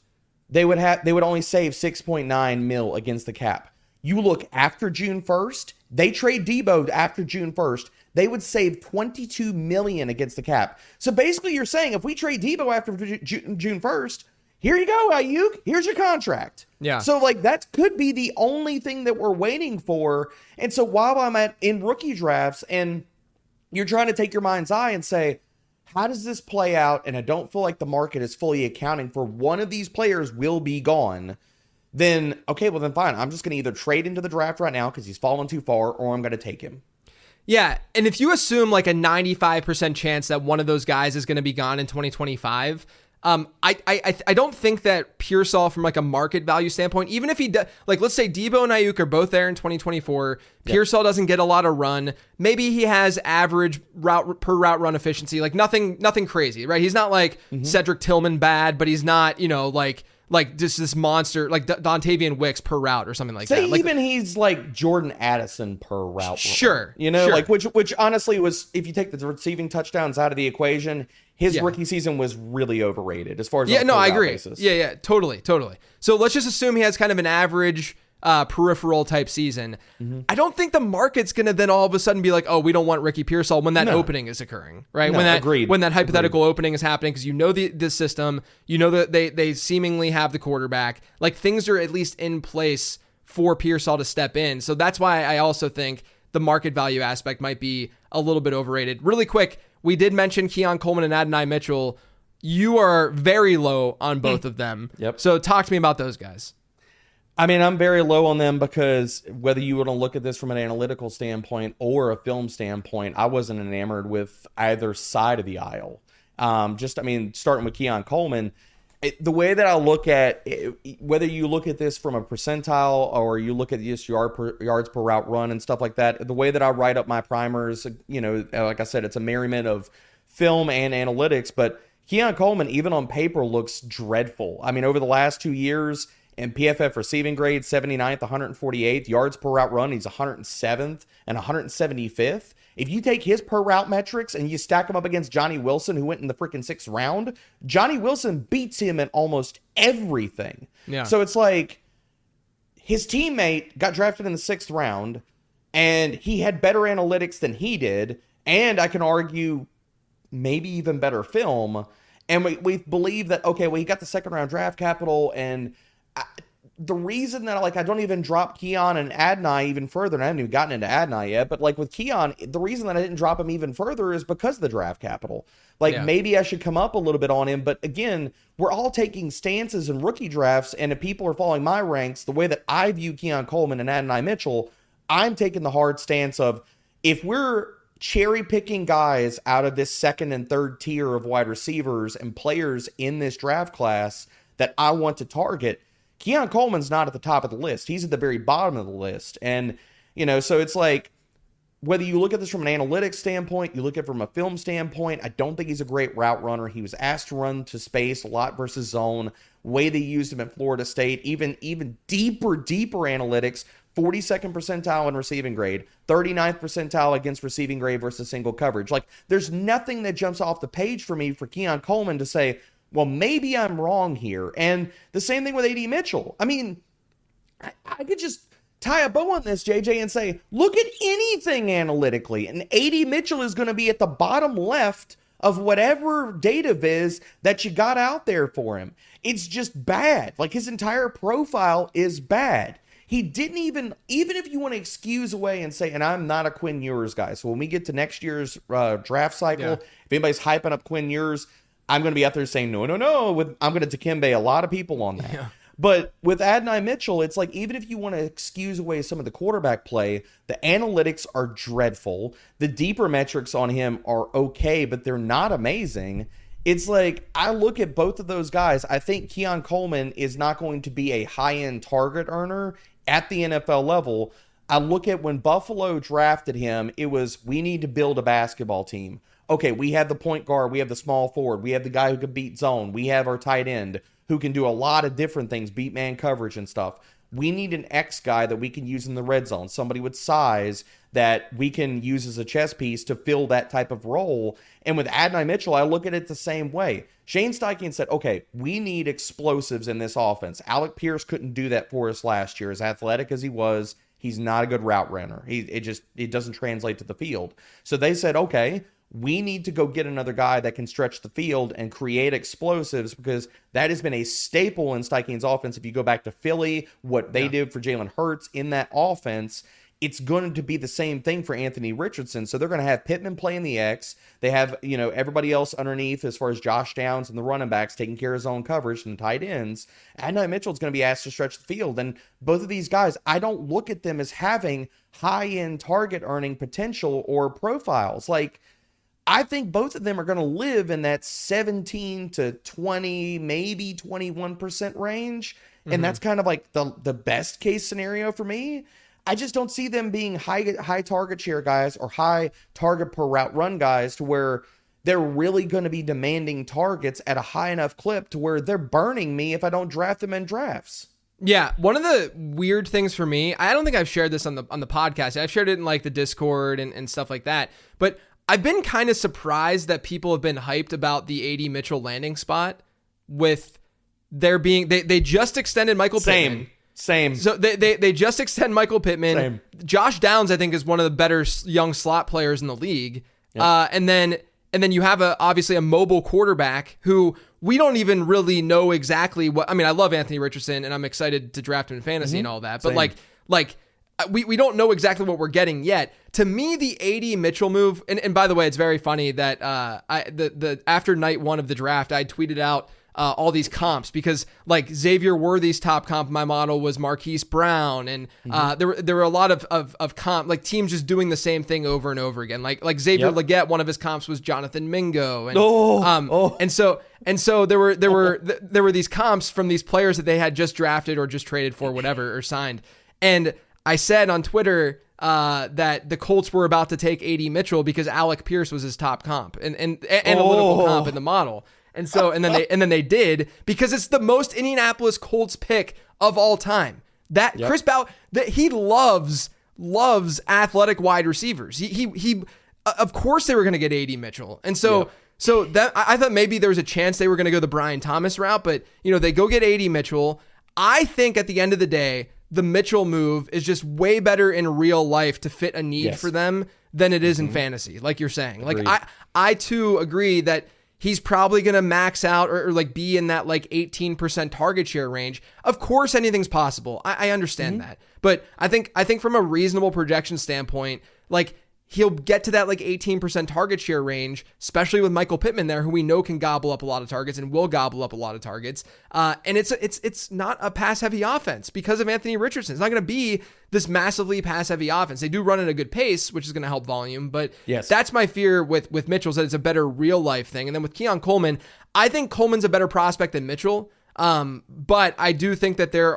Speaker 2: they would only save 6.9 mil against the cap. You look after June 1st, they trade Debo after June 1st, they would save 22 million against the cap. So basically you're saying if we trade Debo after June 1st, here you go, Ayuk. Here's your contract.
Speaker 1: Yeah.
Speaker 2: So, that could be the only thing that we're waiting for. And so while I'm in rookie drafts and you're trying to take your mind's eye and say, how does this play out? And I don't feel like the market is fully accounting for one of these players will be gone. Then, okay, well then fine. I'm just going to either trade into the draft right now because he's fallen too far, or I'm going to take him.
Speaker 1: Yeah, and if you assume a 95% chance that one of those guys is going to be gone in 2025... I don't think that Pearsall from a market value standpoint, even if he does, let's say Debo and Ayuk are both there in 2024, Pearsall doesn't get a lot of run. Maybe he has average route run efficiency, nothing crazy, right? He's not Cedric Tillman bad, but he's not, just this monster, like Dontavian Wicks per route or something like that.
Speaker 2: Even he's like Jordan Addison per route.
Speaker 1: Sure.
Speaker 2: Which honestly was, if you take the receiving touchdowns out of the equation, his rookie season was really overrated as far as
Speaker 1: I agree.
Speaker 2: Basis.
Speaker 1: Yeah, totally. So let's just assume he has kind of an average peripheral type season. I don't think the market's going to then all of a sudden be like, oh, we don't want Ricky Pearsall when that opening is occurring, right?
Speaker 2: No,
Speaker 1: when that hypothetical opening is happening, because the system, that they seemingly have the quarterback, things are at least in place for Pearsall to step in. So that's why I also think the market value aspect might be a little bit overrated. Really quick, we did mention Keon Coleman and Adonai Mitchell. You are very low on both of them.
Speaker 2: Yep.
Speaker 1: So talk to me about those guys.
Speaker 2: I mean, I'm very low on them because whether you want to look at this from an analytical standpoint or a film standpoint, I wasn't enamored with either side of the aisle. Starting with Keon Coleman, the way that I look at it, whether you look at this from a percentile or you look at just yards per route run and stuff like that, the way that I write up my primers, like I said, it's a merriment of film and analytics, but Keon Coleman, even on paper, looks dreadful. I mean, over the last 2 years, in PFF receiving grade, 79th, 148th. Yards per route run, he's 107th and 175th. If you take his per route metrics and you stack him up against Johnny Wilson, who went in the freaking 6th round, Johnny Wilson beats him at almost everything.
Speaker 1: Yeah.
Speaker 2: So it's like his teammate got drafted in the 6th round, and he had better analytics than he did. And I can argue maybe even better film. And we believe that, okay, well, he got the second round draft capital. And the reason that, like, I don't even drop Keon and Adonai even further, and I haven't even gotten into Adonai yet, but like with Keon, the reason that I didn't drop him even further is because of the draft capital. Like, maybe I should come up a little bit on him. But again, we're all taking stances in rookie drafts. And if people are following my ranks, the way that I view Keon Coleman and Adonai Mitchell, I'm taking the hard stance of, if we're cherry picking guys out of this second and third tier of wide receivers and players in this draft class that I want to target, Keon Coleman's not at the top of the list. He's at the very bottom of the list. And, you know, so it's like, whether you look at this from an analytics standpoint, you look at it from a film standpoint, I don't think he's a great route runner. He was asked to run to space a lot versus zone. Way they used him at Florida State, even deeper analytics, 42nd percentile in receiving grade, 39th percentile against receiving grade versus single coverage. Like, there's nothing that jumps off the page for me for Keon Coleman to say, well, maybe I'm wrong here. And the same thing with A.D. Mitchell. I mean, I could just tie a bow on this, JJ, and say, look at anything analytically, and A.D. Mitchell is going to be at the bottom left of whatever data viz that you got out there for him. It's just bad. Like, his entire profile is bad. He didn't even if you want to excuse away and say, and I'm not a Quinn Ewers guy, so when we get to next year's draft cycle, if anybody's hyping up Quinn Ewers, I'm going to be out there saying, no. I'm going to Dikembe a lot of people on that. Yeah. But with Adonai Mitchell, it's like, even if you want to excuse away some of the quarterback play, the analytics are dreadful. The deeper metrics on him are okay, but they're not amazing. It's like, I look at both of those guys. I think Keon Coleman is not going to be a high-end target earner at the NFL level. I look at when Buffalo drafted him, it was, we need to build a basketball team. Okay, we have the point guard, we have the small forward, we have the guy who can beat zone, we have our tight end who can do a lot of different things, beat man coverage and stuff. We need an X guy that we can use in the red zone, somebody with size that we can use as a chess piece to fill that type of role. And with Adonai Mitchell, I look at it the same way. Shane Steichen said, okay, we need explosives in this offense. Alec Pierce couldn't do that for us last year. As athletic as he was, he's not a good route runner. It doesn't translate to the field. So they said, okay, we need to go get another guy that can stretch the field and create explosives, because that has been a staple in Steichen's offense. If you go back to Philly, what they did for Jalen Hurts in that offense, it's going to be the same thing for Anthony Richardson. So they're going to have Pittman playing the X. They have, everybody else underneath as far as Josh Downs and the running backs taking care of his own coverage and tight ends. Adonai Mitchell's going to be asked to stretch the field. And both of these guys, I don't look at them as having high-end target earning potential or profiles. Like, I think both of them are going to live in that 17 to 20, maybe 21% range. And that's kind of like the best case scenario for me. I just don't see them being high target share guys or high target per route run guys to where they're really going to be demanding targets at a high enough clip to where they're burning me if I don't draft them in drafts.
Speaker 1: Yeah, one of the weird things for me, I don't think I've shared this on the podcast. I've shared it in like the Discord and stuff like that. But I've been kind of surprised that people have been hyped about the A.D. Mitchell landing spot with there being, they just extended Michael Pittman.
Speaker 2: Same.
Speaker 1: So they just extend Michael Pittman.
Speaker 2: Same.
Speaker 1: Josh Downs, I think, is one of the better young slot players in the league. Yep. And then you have obviously a mobile quarterback who we don't even really know exactly what. I mean, I love Anthony Richardson and I'm excited to draft him in fantasy and all that. But like we don't know exactly what we're getting yet. To me, the A.D. Mitchell move, and by the way, it's very funny that the after night one of the draft, I tweeted out all these comps because like Xavier Worthy's top comp in my model was Marquise Brown, and there were a lot of comp, like teams just doing the same thing over and over again. Like Xavier Legette, one of his comps was Jonathan Mingo, and and so there were these comps from these players that they had just drafted or just traded for whatever or signed. And I said on Twitter that the Colts were about to take A.D. Mitchell because Alec Pierce was his top comp and analytical comp in the model. And so, and then they did, because it's the most Indianapolis Colts pick of all time. That Chris Ballard, that he loves athletic wide receivers. He of course they were going to get A.D. Mitchell. And so that I thought maybe there was a chance they were going to go the Brian Thomas route, but they go get A.D. Mitchell. I think at the end of the day, the Mitchell move is just way better in real life to fit a need for them than it is in fantasy, like you're saying. Like
Speaker 2: Agreed.
Speaker 1: I too agree that he's probably going to max out or like be in that like 18% target share range. Of course, anything's possible. I understand that. But I think from a reasonable projection standpoint, like he'll get to that like 18% target share range, especially with Michael Pittman there, who we know can gobble up a lot of targets and will gobble up a lot of targets. And it's not a pass heavy offense because of Anthony Richardson. It's not going to be this massively pass heavy offense. They do run at a good pace, which is going to help volume, but that's my fear with Mitchell, is that it's a better real life thing. And then with Keon Coleman, I think Coleman's a better prospect than Mitchell. But I do think that there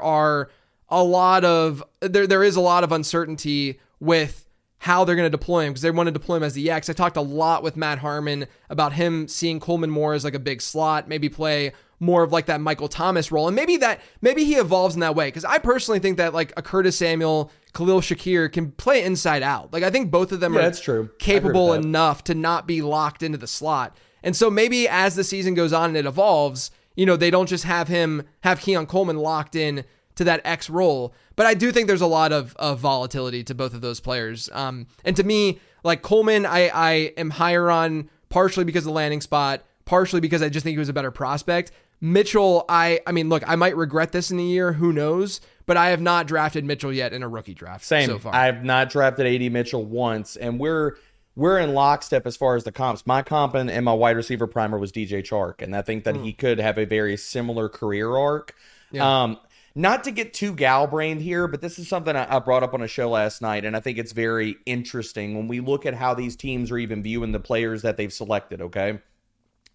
Speaker 1: is a lot of uncertainty with how they're going to deploy him, because they want to deploy him as the X. I talked a lot with Matt Harmon about him seeing Coleman more as like a big slot, maybe play more of like that Michael Thomas role. And maybe he evolves in that way. Cause I personally think that like a Curtis Samuel, Khalil Shakir can play inside out. Like I think both of them are
Speaker 2: that's true.
Speaker 1: capable enough to not be locked into the slot. And so maybe as the season goes on and it evolves, they don't just have Keon Coleman locked in to that X role. But I do think there's a lot of volatility to both of those players. And to me, like Coleman, I am higher on partially because of the landing spot, partially because I just think he was a better prospect. Mitchell, I mean, look, I might regret this in a year, who knows? But I have not drafted Mitchell yet in a rookie draft.
Speaker 2: Same.
Speaker 1: So far.
Speaker 2: I've not drafted AD Mitchell once, and we're in lockstep as far as the comps. My comp and my wide receiver primer was DJ Chark, and I think that he could have a very similar career arc. Yeah. Not to get too gal-brained here, but this is something I brought up on a show last night, and I think it's very interesting when we look at how these teams are even viewing the players that they've selected, okay?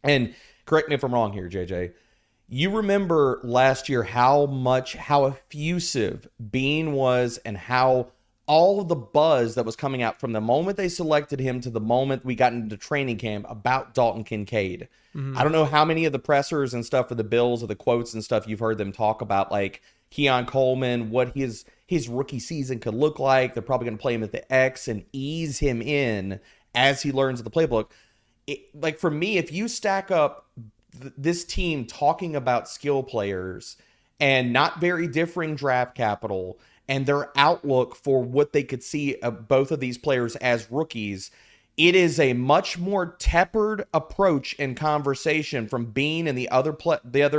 Speaker 2: And correct me if I'm wrong here, JJ. You remember last year how effusive Bean was, and how all of the buzz that was coming out from the moment they selected him to the moment we got into training camp about Dalton Kincaid. I don't know how many of the pressers and stuff for the Bills or the quotes and stuff you've heard them talk about, like Keon Coleman, what his rookie season could look like. They're probably going to play him at the X and ease him in as he learns the playbook. Like for me, if you stack up this team talking about skill players and not very differing draft capital and their outlook for what they could see of both of these players as rookies, it is a much more tepid approach and conversation from Bean and the other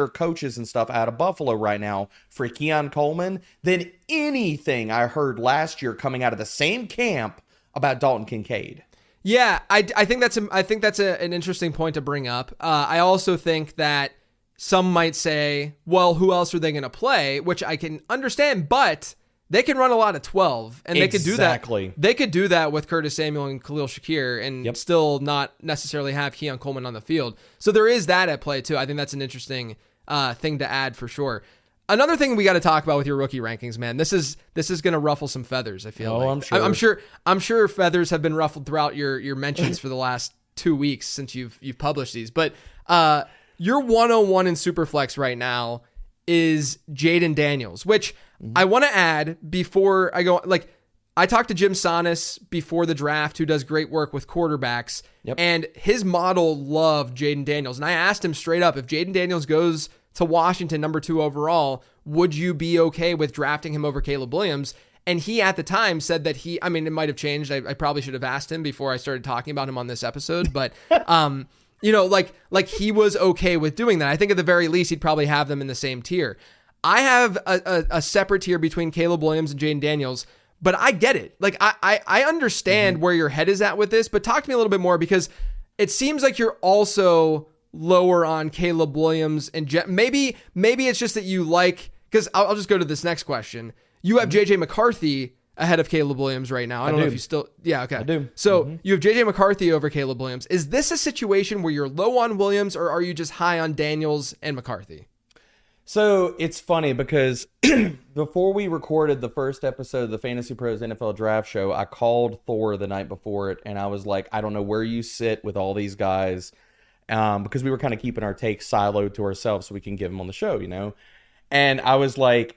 Speaker 2: coaches and stuff out of Buffalo right now for Keon Coleman than anything I heard last year coming out of the same camp about Dalton Kincaid.
Speaker 1: Yeah, I think that's an interesting point to bring up. I also think that some might say, well, who else are they going to play? Which I can understand, but they can run a lot of 12, and they could do that. They could do that with Curtis Samuel and Khalil Shakir and still not necessarily have Keon Coleman on the field. So there is that at play too. I think that's an interesting thing to add for sure. Another thing we got to talk about with your rookie rankings, man. This is going to ruffle some feathers, I feel like. I'm sure feathers have been ruffled throughout your mentions for the last 2 weeks since you've published these. But your 101 in Superflex right now is Jaden Daniels, which I want to add before I go. Like, I talked to Jim Sonis before the draft, who does great work with quarterbacks, and his model loved Jaden Daniels. And I asked him straight up, if Jaden Daniels goes to Washington number 2 overall, would you be okay with drafting him over Caleb Williams? And he at the time said that it might have changed. I probably should have asked him before I started talking about him on this episode, but like he was okay with doing that. I think at the very least, he'd probably have them in the same tier. I have a separate tier between Caleb Williams and Jaden Daniels, but I get it. Like I understand where your head is at with this, but talk to me a little bit more, because it seems like you're also lower on Caleb Williams and maybe it's just that you like, because I'll just go to this next question. You have JJ McCarthy ahead of Caleb Williams right now. I don't know if you still, okay.
Speaker 2: I do.
Speaker 1: So you have JJ McCarthy over Caleb Williams. Is this a situation where you're low on Williams, or are you just high on Daniels and McCarthy?
Speaker 2: So it's funny because before we recorded the first episode of the Fantasy Pros NFL Draft Show, I called Thor the night before it, and I was like, I don't know where you sit with all these guys, because we were kind of keeping our takes siloed to ourselves so we can give them on the show, And I was like,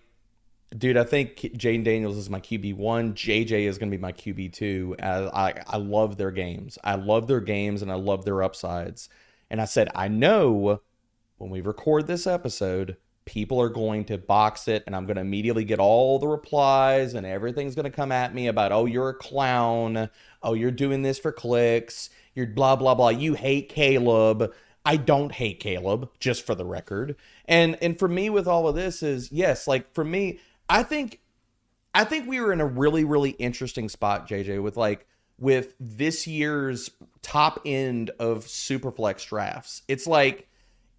Speaker 2: dude, I think Jaden Daniels is my QB1. JJ is going to be my QB2. I love their games. I love their games, and I love their upsides. And I said, I know when we record this episode, people are going to box it, and I'm going to immediately get all the replies, and everything's going to come at me about, oh, you're a clown. Oh, you're doing this for clicks. You're blah, blah, blah. You hate Caleb. I don't hate Caleb, just for the record. And for me with all of this is, yes, like for me, I think we were in a really, really interesting spot, JJ, with this year's top end of Superflex drafts. It's like,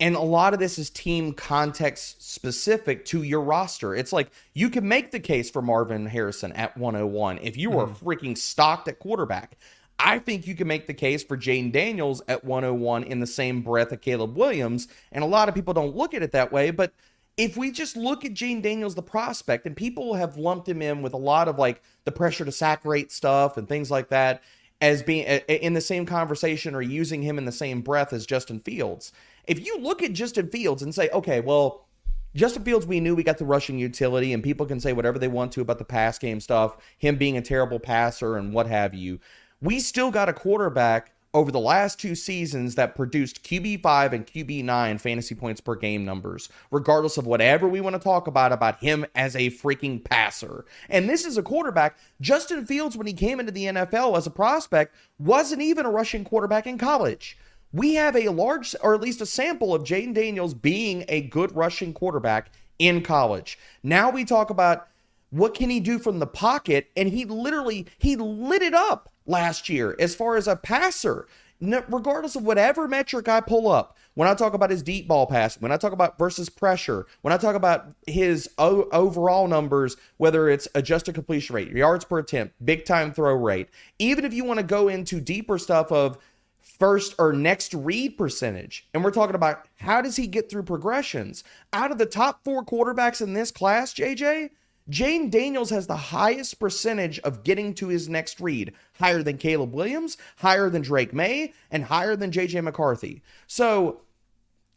Speaker 2: and a lot of this is team context specific to your roster. It's like you can make the case for Marvin Harrison at 101 if you are freaking stocked at quarterback. I think you can make the case for Jaden Daniels at 101 in the same breath of Caleb Williams. And a lot of people don't look at it that way. But if we just look at Jaden Daniels, the prospect, and people have lumped him in with a lot of like the pressure to sack rate stuff and things like that as being in the same conversation or using him in the same breath as Justin Fields. If you look at Justin Fields and say, okay, well, Justin Fields, we knew we got the rushing utility, and people can say whatever they want to about the pass game stuff, him being a terrible passer and what have you. We still got a quarterback over the last 2 seasons that produced QB5 and QB9 fantasy points per game numbers, regardless of whatever we want to talk about him as a freaking passer. And this is a quarterback. Justin Fields, when he came into the NFL as a prospect, wasn't even a rushing quarterback in college. We have a large, or at least a sample of Jaden Daniels being a good rushing quarterback in college. Now we talk about what can he do from the pocket, and he lit it up last year as far as a passer. Regardless of whatever metric I pull up, when I talk about his deep ball pass, when I talk about versus pressure, when I talk about his overall numbers, whether it's adjusted completion rate, yards per attempt, big time throw rate, even if you want to go into deeper stuff of first or next read percentage, and we're talking about how does he get through progressions. Out of the top 4 quarterbacks in this class, JJ, Jaden Daniels has the highest percentage of getting to his next read, higher than Caleb Williams, higher than Drake May, and higher than JJ McCarthy. So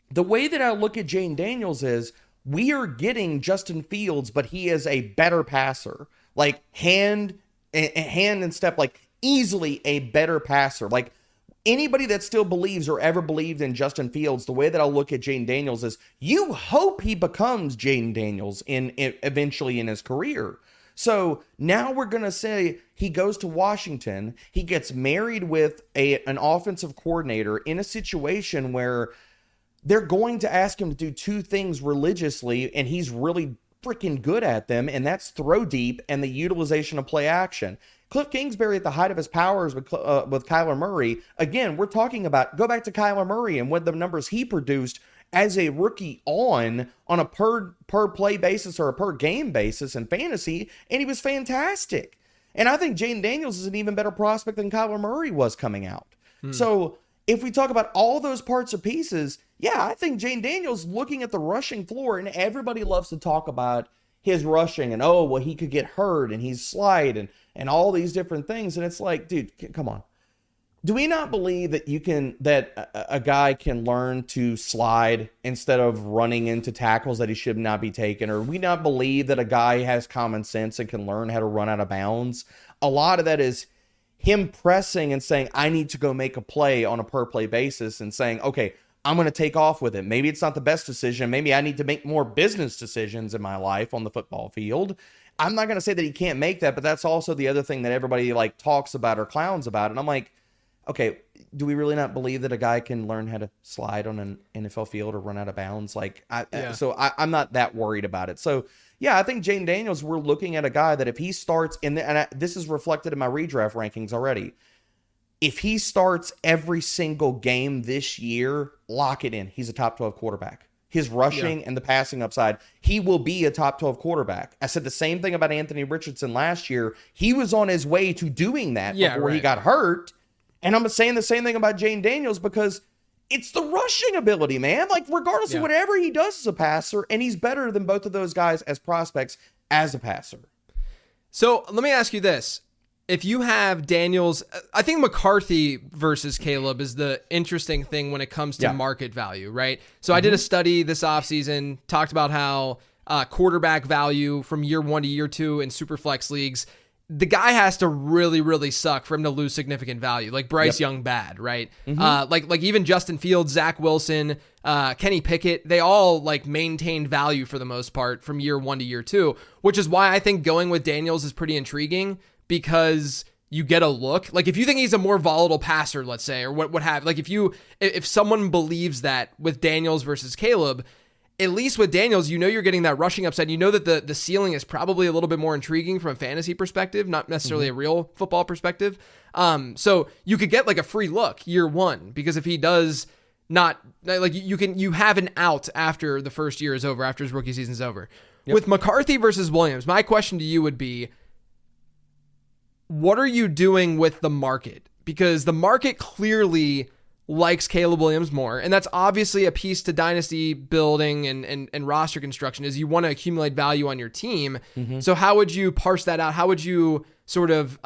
Speaker 2: the way that I look at Jaden Daniels is we are getting Justin Fields, but he is a better passer, like hand and step, like easily a better passer. Like anybody that still believes or ever believed in Justin Fields, the way that I'll look at Jaden Daniels is you hope he becomes Jaden Daniels eventually in his career. So now we're going to say he goes to Washington. He gets married with an offensive coordinator in a situation where they're going to ask him to do 2 things religiously, and he's really freaking good at them, and that's throw deep and the utilization of play action. Cliff Kingsbury at the height of his powers with Kyler Murray. Again, we're talking about, go back to Kyler Murray and what the numbers he produced as a rookie on a per play basis or a per game basis in fantasy, and he was fantastic. And I think Jaden Daniels is an even better prospect than Kyler Murray was coming out. So if we talk about all those parts or pieces, yeah, I think Jaden Daniels looking at the rushing floor, and everybody loves to talk about his rushing and, oh, well, he could get hurt and he's slide and all these different things. And it's like, dude, come on. Do we not believe that a guy can learn to slide instead of running into tackles that he should not be taking? Or we not believe that a guy has common sense and can learn how to run out of bounds? A lot of that is him pressing and saying, I need to go make a play on a per play basis and saying, okay, I'm going to take off with it. Maybe it's not the best decision. Maybe I need to make more business decisions in my life on the football field. I'm not going to say that he can't make that, but that's also the other thing that everybody like talks about or clowns about. And I'm like, okay, do we really not believe that a guy can learn how to slide on an NFL field or run out of bounds? Like, I'm not that worried about it. So yeah, I think Jaden Daniels, we're looking at a guy that if he starts this is reflected in my redraft rankings already. If he starts every single game this year, lock it in. He's a top 12 quarterback. His rushing and the passing upside, he will be a top 12 quarterback. I said the same thing about Anthony Richardson last year. He was on his way to doing that before he got hurt. And I'm saying the same thing about Jaden Daniels because it's the rushing ability, man. Like, regardless of whatever he does as a passer, and he's better than both of those guys as prospects as a passer.
Speaker 1: So let me ask you this. If you have Daniels, I think McCarthy versus Caleb is the interesting thing when it comes to market value, right? So I did a study this offseason, talked about how quarterback value from year 1 to year 2 in Superflex leagues, the guy has to really, really suck for him to lose significant value. Like Bryce Young, bad, right? Like even Justin Fields, Zach Wilson, Kenny Pickett, they all like maintained value for the most part from year 1 to year 2, which is why I think going with Daniels is pretty intriguing, because you get a look. Like if you think he's a more volatile passer, let's say, or what have, like if someone believes that with Daniels versus Caleb, at least with Daniels, you know you're getting that rushing upside. You know that the ceiling is probably a little bit more intriguing from a fantasy perspective, not necessarily a real football perspective. So you could get like a free look year 1, because if he does not, like you have an out after the first year is over, after his rookie season's over. With McCarthy versus Williams, my question to you would be, what are you doing with the market? Because the market clearly likes Caleb Williams more, and that's obviously a piece to dynasty building and roster construction, is you want to accumulate value on your team. So how would you parse that out? How would you sort of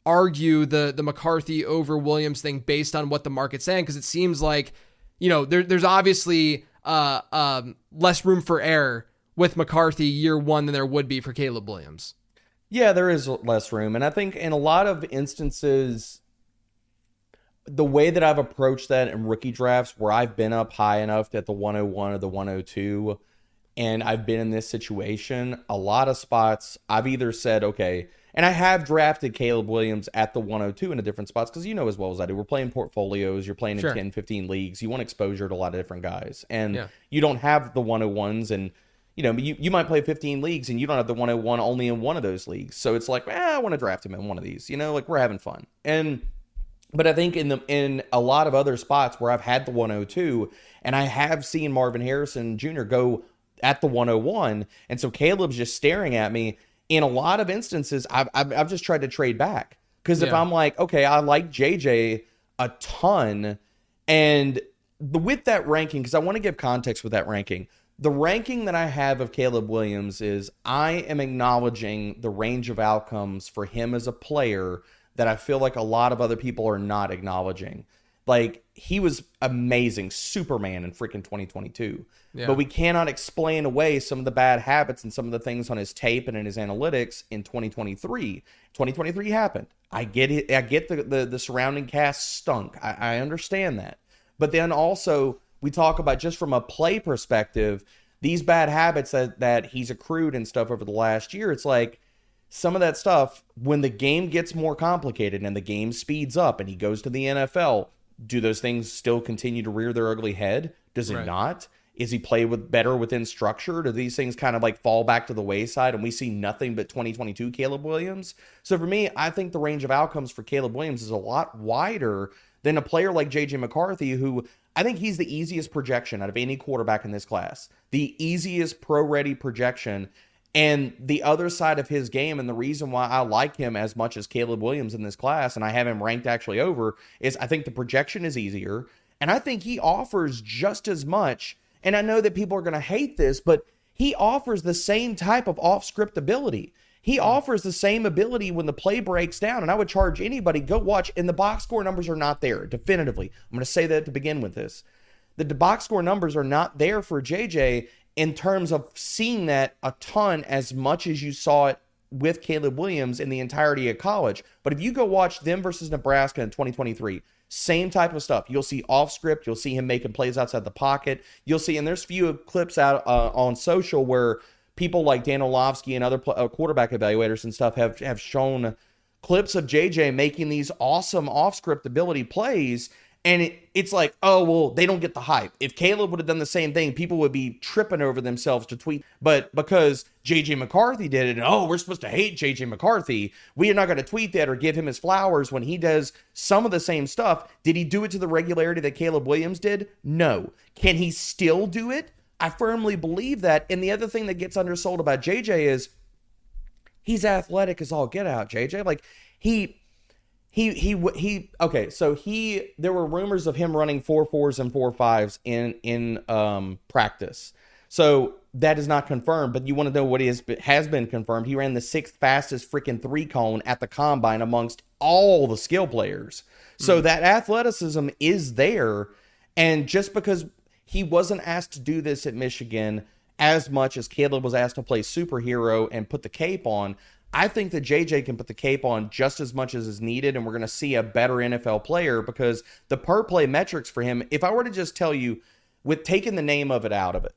Speaker 1: argue the McCarthy over Williams thing based on what the market's saying? Because it seems like, you know, there's obviously less room for error with McCarthy year 1 than there would be for Caleb Williams.
Speaker 2: Yeah, there is less room. And I think in a lot of instances, the way that I've approached that in rookie drafts, where I've been up high enough at the 101 or the 102, and I've been in this situation, a lot of spots I've either said, okay, and I have drafted Caleb Williams at the 102 in a different spots, because you know as well as I do, we're playing portfolios, you're playing in 10, 15 leagues, you want exposure to a lot of different guys, and you don't have the 101s, and you know, you might play 15 leagues and you don't have the 101 only in one of those leagues. So it's like, I want to draft him in one of these, you know, like we're having fun. But I think in a lot of other spots where I've had the 102, and I have seen Marvin Harrison Jr. go at the 101, and so Caleb's just staring at me. In a lot of instances, I've just tried to trade back, because if I'm like, okay, I like JJ a ton, and with that ranking, because I want to give context with that ranking. The ranking that I have of Caleb Williams is, I am acknowledging the range of outcomes for him as a player that I feel like a lot of other people are not acknowledging. Like, he was amazing, Superman in freaking 2022. Yeah. But we cannot explain away some of the bad habits and some of the things on his tape and in his analytics in 2023. 2023 happened. I get it. I get the surrounding cast stunk. I understand that. But then also, we talk about, just from a play perspective, these bad habits that he's accrued and stuff over the last year. It's like, some of that stuff, when the game gets more complicated and the game speeds up and he goes to the NFL, do those things still continue to rear their ugly head? Does it not? Is he play better within structure? Do these things kind of like fall back to the wayside and we see nothing but 2022 Caleb Williams? So for me, I think the range of outcomes for Caleb Williams is a lot wider than a player like JJ McCarthy, who I think he's the easiest projection out of any quarterback in this class. The easiest pro-ready projection. And the other side of his game, and the reason why I like him as much as Caleb Williams in this class, and I have him ranked actually over, is I think the projection is easier, and I think he offers just as much, and I know that people are going to hate this, but he offers the same type of off-script ability. He offers the same ability when the play breaks down, and I would charge anybody, go watch, and the box score numbers are not there, definitively. I'm going to say that to begin with this. The box score numbers are not there for JJ, in terms of seeing that a ton as much as you saw it with Caleb Williams in the entirety of college. But if you go watch them versus Nebraska in 2023, same type of stuff. You'll see off script. You'll see him making plays outside the pocket. You'll see, and there's few clips out on social where people like Dan Orlovsky and other quarterback evaluators and stuff have shown clips of JJ making these awesome off script ability plays. And it's like, oh, well, they don't get the hype. If Caleb would have done the same thing, people would be tripping over themselves to tweet. But because J.J. McCarthy did it, and oh, we're supposed to hate J.J. McCarthy, we are not going to tweet that or give him his flowers when he does some of the same stuff. Did he do it to the regularity that Caleb Williams did? No. Can he still do it? I firmly believe that. And the other thing that gets undersold about J.J. is he's athletic as all get out, J.J. Like, okay, so there were rumors of him running 4.4s and 4.5s in practice. So that is not confirmed, but you want to know what has been confirmed. He ran the 6th fastest freaking 3-cone at the combine amongst all the skill players. So that athleticism is there, and just because he wasn't asked to do this at Michigan as much as Caleb was asked to play superhero and put the cape on, I think that JJ can put the cape on just as much as is needed, and we're going to see a better NFL player because the per play metrics for him, if I were to just tell you, with taking the name of it out of it,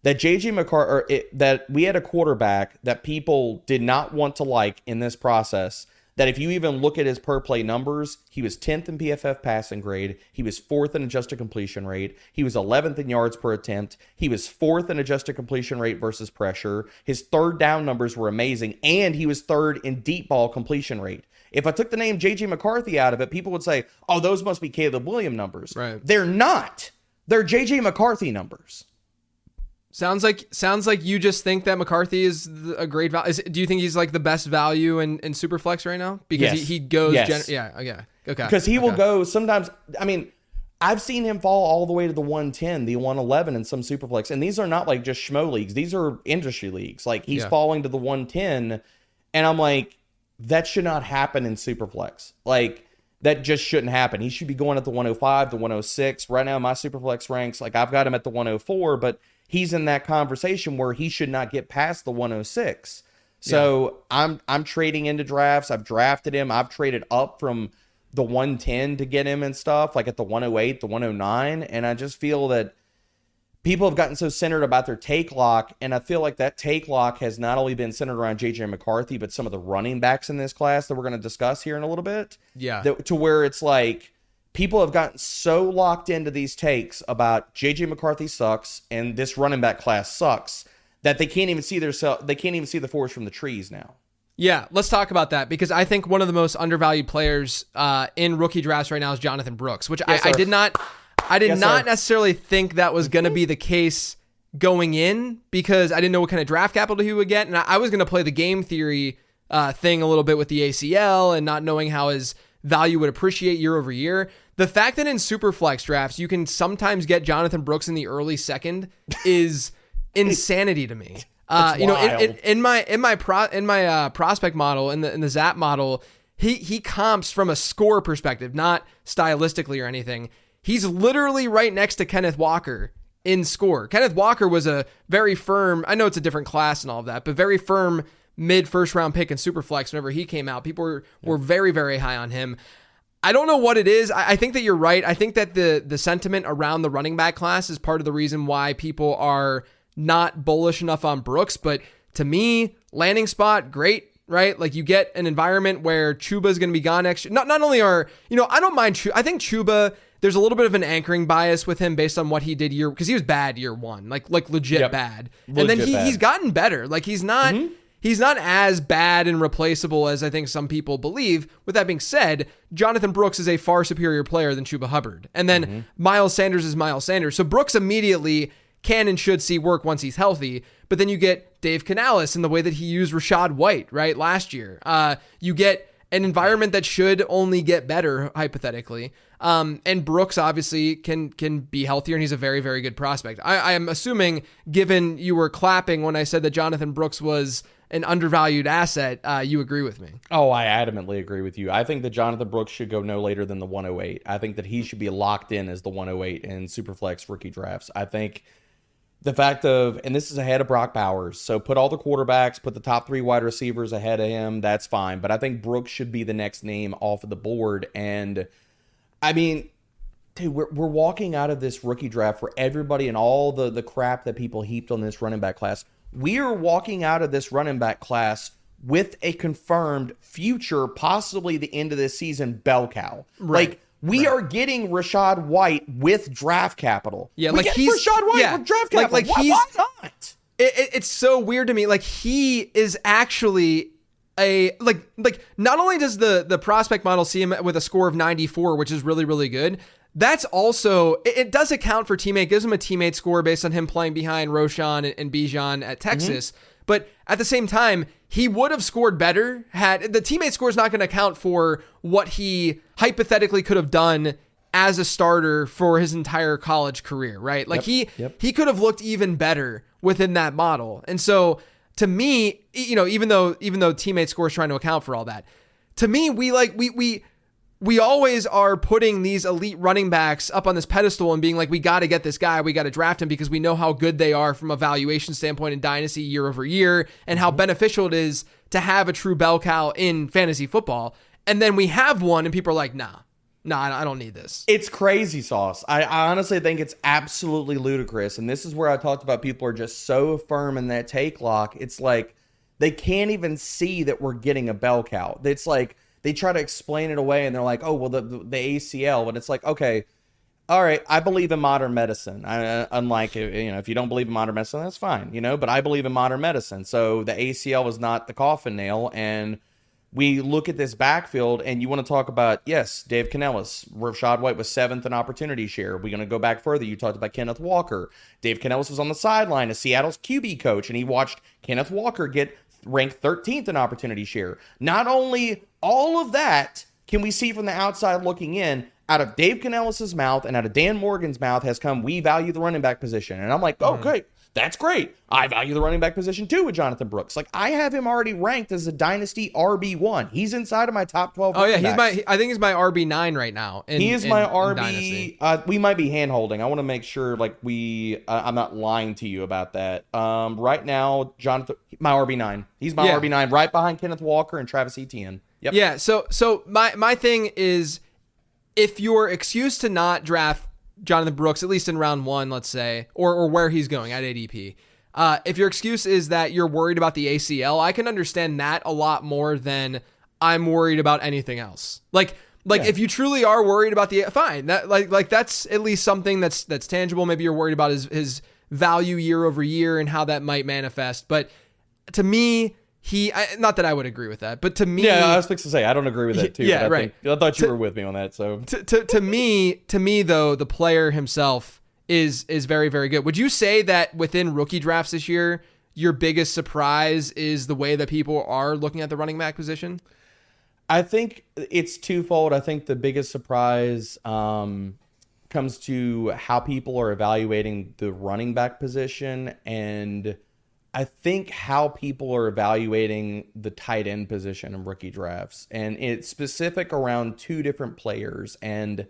Speaker 2: that JJ McCarthy, that we had a quarterback that people did not want to like in this process, that if you even look at his per play numbers, he was 10th in PFF passing grade. He was 4th in adjusted completion rate. He was 11th in yards per attempt. He was 4th in adjusted completion rate versus pressure. His third down numbers were amazing, and he was 3rd in deep ball completion rate. If I took the name JJ McCarthy out of it, people would say, oh, those must be Caleb Williams numbers.
Speaker 1: Right.
Speaker 2: They're not. They're JJ McCarthy numbers.
Speaker 1: Sounds like you just think that McCarthy is a great value. Do you think he's like the best value in Superflex right now? Because
Speaker 2: yes.
Speaker 1: he goes,
Speaker 2: yes.
Speaker 1: Okay.
Speaker 2: Because he will go sometimes. I mean, I've seen him fall all the way to the 110, the 111 in some Superflex, and these are not like just schmo leagues. These are industry leagues. Like he's falling to the 110, and I'm like, that should not happen in Superflex. Like that just shouldn't happen. He should be going at the 105, the 106. Right now, my Superflex ranks, like I've got him at the 104, but he's in that conversation where he should not get past the 106. So I'm trading into drafts. I've drafted him. I've traded up from the 110 to get him and stuff, like at the 108, the 109. And I just feel that people have gotten so centered about their take lock. And I feel like that take lock has not only been centered around JJ McCarthy, but some of the running backs in this class that we're going to discuss here in a little bit.
Speaker 1: Yeah.
Speaker 2: To where it's like, people have gotten so locked into these takes about JJ McCarthy sucks and this running back class sucks that they can't even see the forest from the trees now.
Speaker 1: Yeah, let's talk about that because I think one of the most undervalued players in rookie drafts right now is Jonathan Brooks, which I did not necessarily think that was going to be the case going in because I didn't know what kind of draft capital he would get, and I was going to play the game theory thing a little bit with the ACL and not knowing how his value would appreciate year over year. The fact that in Superflex drafts you can sometimes get Jonathan Brooks in the early second is insanity to me. In my prospect model, in the Zap model, he comps from a score perspective, not stylistically or anything. He's literally right next to Kenneth Walker in score. Kenneth Walker was a very firm, I know it's a different class and all of that, but very firm mid first round pick in Superflex whenever he came out. People were very, very high on him. I don't know what it is. I think that you're right. I think that the sentiment around the running back class is part of the reason why people are not bullish enough on Brooks. But to me, landing spot, great, right? Like you get an environment where Chuba is going to be gone next year. Not only are, I don't mind Chuba. I think Chuba, there's a little bit of an anchoring bias with him based on what he did because he was bad year one, like legit bad. And then he's gotten better. Like he's not... Mm-hmm. He's not as bad and replaceable as I think some people believe. With that being said, Jonathan Brooks is a far superior player than Chuba Hubbard. And then Miles Sanders is Miles Sanders. So Brooks immediately can and should see work once he's healthy. But then you get Dave Canales in the way that he used Rashad White, right, last year. You get an environment that should only get better, hypothetically. And Brooks obviously can be healthier, and he's a very, very good prospect. I am assuming, given you were clapping when I said that Jonathan Brooks was an undervalued asset, you agree with me.
Speaker 2: Oh, I adamantly agree with you. I think that Jonathan Brooks should go no later than the 108. I think that he should be locked in as the 108 in Superflex rookie drafts. I think the fact of, and this is ahead of Brock Bowers, so put all the quarterbacks, put the top 3 wide receivers ahead of him, that's fine. But I think Brooks should be the next name off of the board. And I mean, dude, we're walking out of this rookie draft for everybody and all the crap that people heaped on this running back class. We are walking out of this running back class with a confirmed future, possibly the end of this season, bell cow.
Speaker 1: Right.
Speaker 2: Like, we are getting Rashad White with draft capital.
Speaker 1: Yeah,
Speaker 2: we
Speaker 1: like
Speaker 2: get
Speaker 1: he's
Speaker 2: Rashad White with draft capital. Why not?
Speaker 1: It's so weird to me. Like he is actually like not only does the prospect model see him with a score of 94, which is really, really good. That's also, it does account for teammate, gives him a teammate score based on him playing behind Roschon and Bijan at Texas. But at the same time, he would have scored better had the teammate score is not going to account for what he hypothetically could have done as a starter for his entire college career, right? Like he could have looked even better within that model. And so to me, even though teammate score is trying to account for all that, to me, we always are putting these elite running backs up on this pedestal and being like, we got to get this guy, we got to draft him because we know how good they are from a valuation standpoint in Dynasty year over year and how beneficial it is to have a true bell cow in fantasy football. And then we have one and people are like, nah, I don't need this.
Speaker 2: It's crazy sauce. I honestly think it's absolutely ludicrous. And this is where I talked about people are just so firm in that take lock. It's like they can't even see that we're getting a bell cow. It's like they try to explain it away and they're like, oh, well, the ACL. And it's like, okay, all right, I believe in modern medicine. Unlike, if you don't believe in modern medicine, that's fine, but I believe in modern medicine. So the ACL was not the coffin nail. And we look at this backfield, and you want to talk about, yes, Dave Canellis. Rachaad White was 7th in opportunity share. We're going to go back further. You talked about Kenneth Walker. Dave Canellis was on the sideline as Seattle's QB coach, and he watched Kenneth Walker get ranked 13th in opportunity share. Not only all of that can we see from the outside looking in, out of Dave Canellis' mouth and out of Dan Morgan's mouth has come, we value the running back position. And I'm like, okay, that's great. I value the running back position too with Jonathan Brooks. Like, I have him already ranked as a dynasty RB1. He's inside of my top 12 running backs.
Speaker 1: I think he's my RB9 right now.
Speaker 2: He is my RB. We might be hand holding. I want to make sure I'm not lying to you about that. Right now, Jonathan, my RB9. He's my RB9 right behind Kenneth Walker and Travis Etienne. Yep.
Speaker 1: Yeah. So my thing is, if your excuse to not draft Jonathan Brooks, at least in round 1, let's say, or where he's going at ADP, if your excuse is that you're worried about the ACL, I can understand that a lot more than I'm worried about anything else. If you truly are worried about fine, that like that's at least something that's tangible. Maybe you're worried about his value year over year and how that might manifest. But to me, not that I would agree with that, but to me,
Speaker 2: I was fixing to say I don't agree with that too.
Speaker 1: Yeah, right.
Speaker 2: I thought you were with me on that. So
Speaker 1: to me though, the player himself is very, very good. Would you say that within rookie drafts this year, your biggest surprise is the way that people are looking at the running back position?
Speaker 2: I think it's twofold. I think the biggest surprise comes to how people are evaluating the running back position, and I think how people are evaluating the tight end position in rookie drafts. And it's specific around 2 different players. And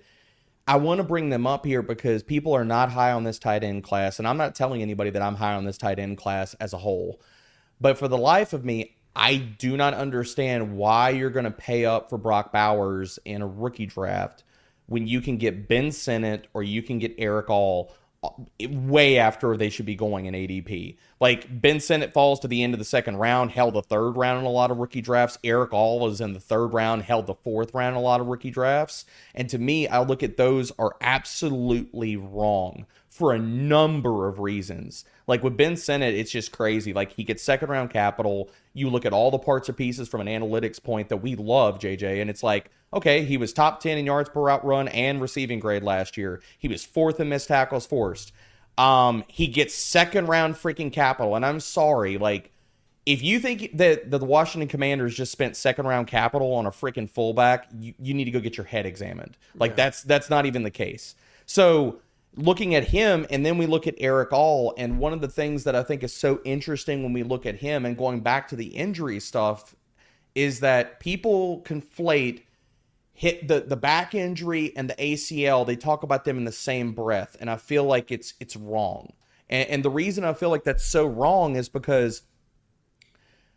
Speaker 2: I want to bring them up here because people are not high on this tight end class. And I'm not telling anybody that I'm high on this tight end class as a whole. But for the life of me, I do not understand why you're going to pay up for Brock Bowers in a rookie draft when you can get Ben Sinnott or you can get Eric All way after they should be going in ADP. Like, Ben Sinnott falls to the end of the 2nd round, held the 3rd round in a lot of rookie drafts. Eric All is in the 3rd round, held the 4th round in a lot of rookie drafts. And to me, I look at those are absolutely wrong for a number of reasons. Like with Ben Sinnott, it's just crazy. Like, he gets 2nd round capital. You look at all the parts or pieces from an analytics point that we love, JJ, and it's like, okay, he was top 10 in yards per route run and receiving grade last year. He was 4th in missed tackles forced. He gets 2nd round freaking capital. And I'm sorry, like, if you think that the Washington Commanders just spent 2nd round capital on a freaking fullback, you need to go get your head examined. Like, that's not even the case. So looking at him, and then we look at Eric All, and one of the things that I think is so interesting when we look at him, and going back to the injury stuff, is that people conflate hit the back injury and the ACL. They talk about them in the same breath, and I feel like it's wrong. And the reason I feel like that's so wrong is because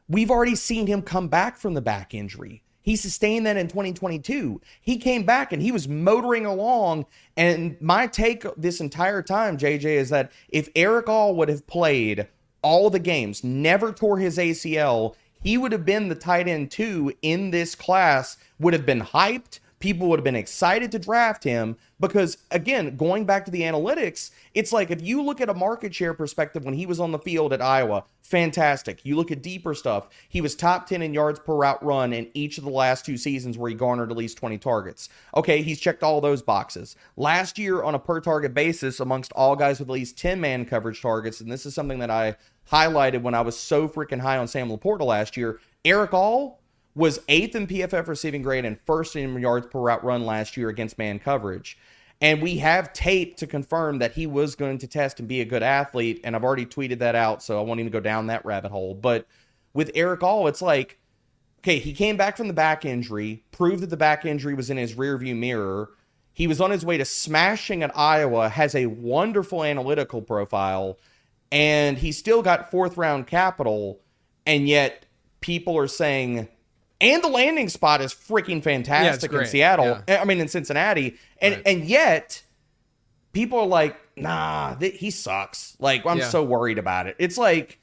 Speaker 2: we've already seen him come back from the back injury. He sustained that in 2022. He came back and he was motoring along. And my take this entire time, JJ, is that if Eric All would have played all the games, never tore his ACL, he would have been the tight end 2 in this class, would have been hyped. People would have been excited to draft him because, again, going back to the analytics, it's like if you look at a market share perspective when he was on the field at Iowa, fantastic. You look at deeper stuff, he was top 10 in yards per route run in each of the last 2 seasons where he garnered at least 20 targets. Okay, he's checked all those boxes. Last year on a per target basis amongst all guys with at least 10 man coverage targets, and this is something that I highlighted when I was so freaking high on Sam Laporta last year, Eric All was 8th in PFF receiving grade and 1st in yards per route run last year against man coverage. And we have tape to confirm that he was going to test and be a good athlete, and I've already tweeted that out, so I won't even go down that rabbit hole. But with Eric All, it's like, okay, he came back from the back injury, proved that the back injury was in his rearview mirror. He was on his way to smashing at Iowa, has a wonderful analytical profile, and he still got 4th round capital, and yet people are saying, and the landing spot is freaking fantastic in Seattle. Yeah. I mean, in Cincinnati. And yet people are like, nah, he sucks. Like, I'm so worried about it. It's like,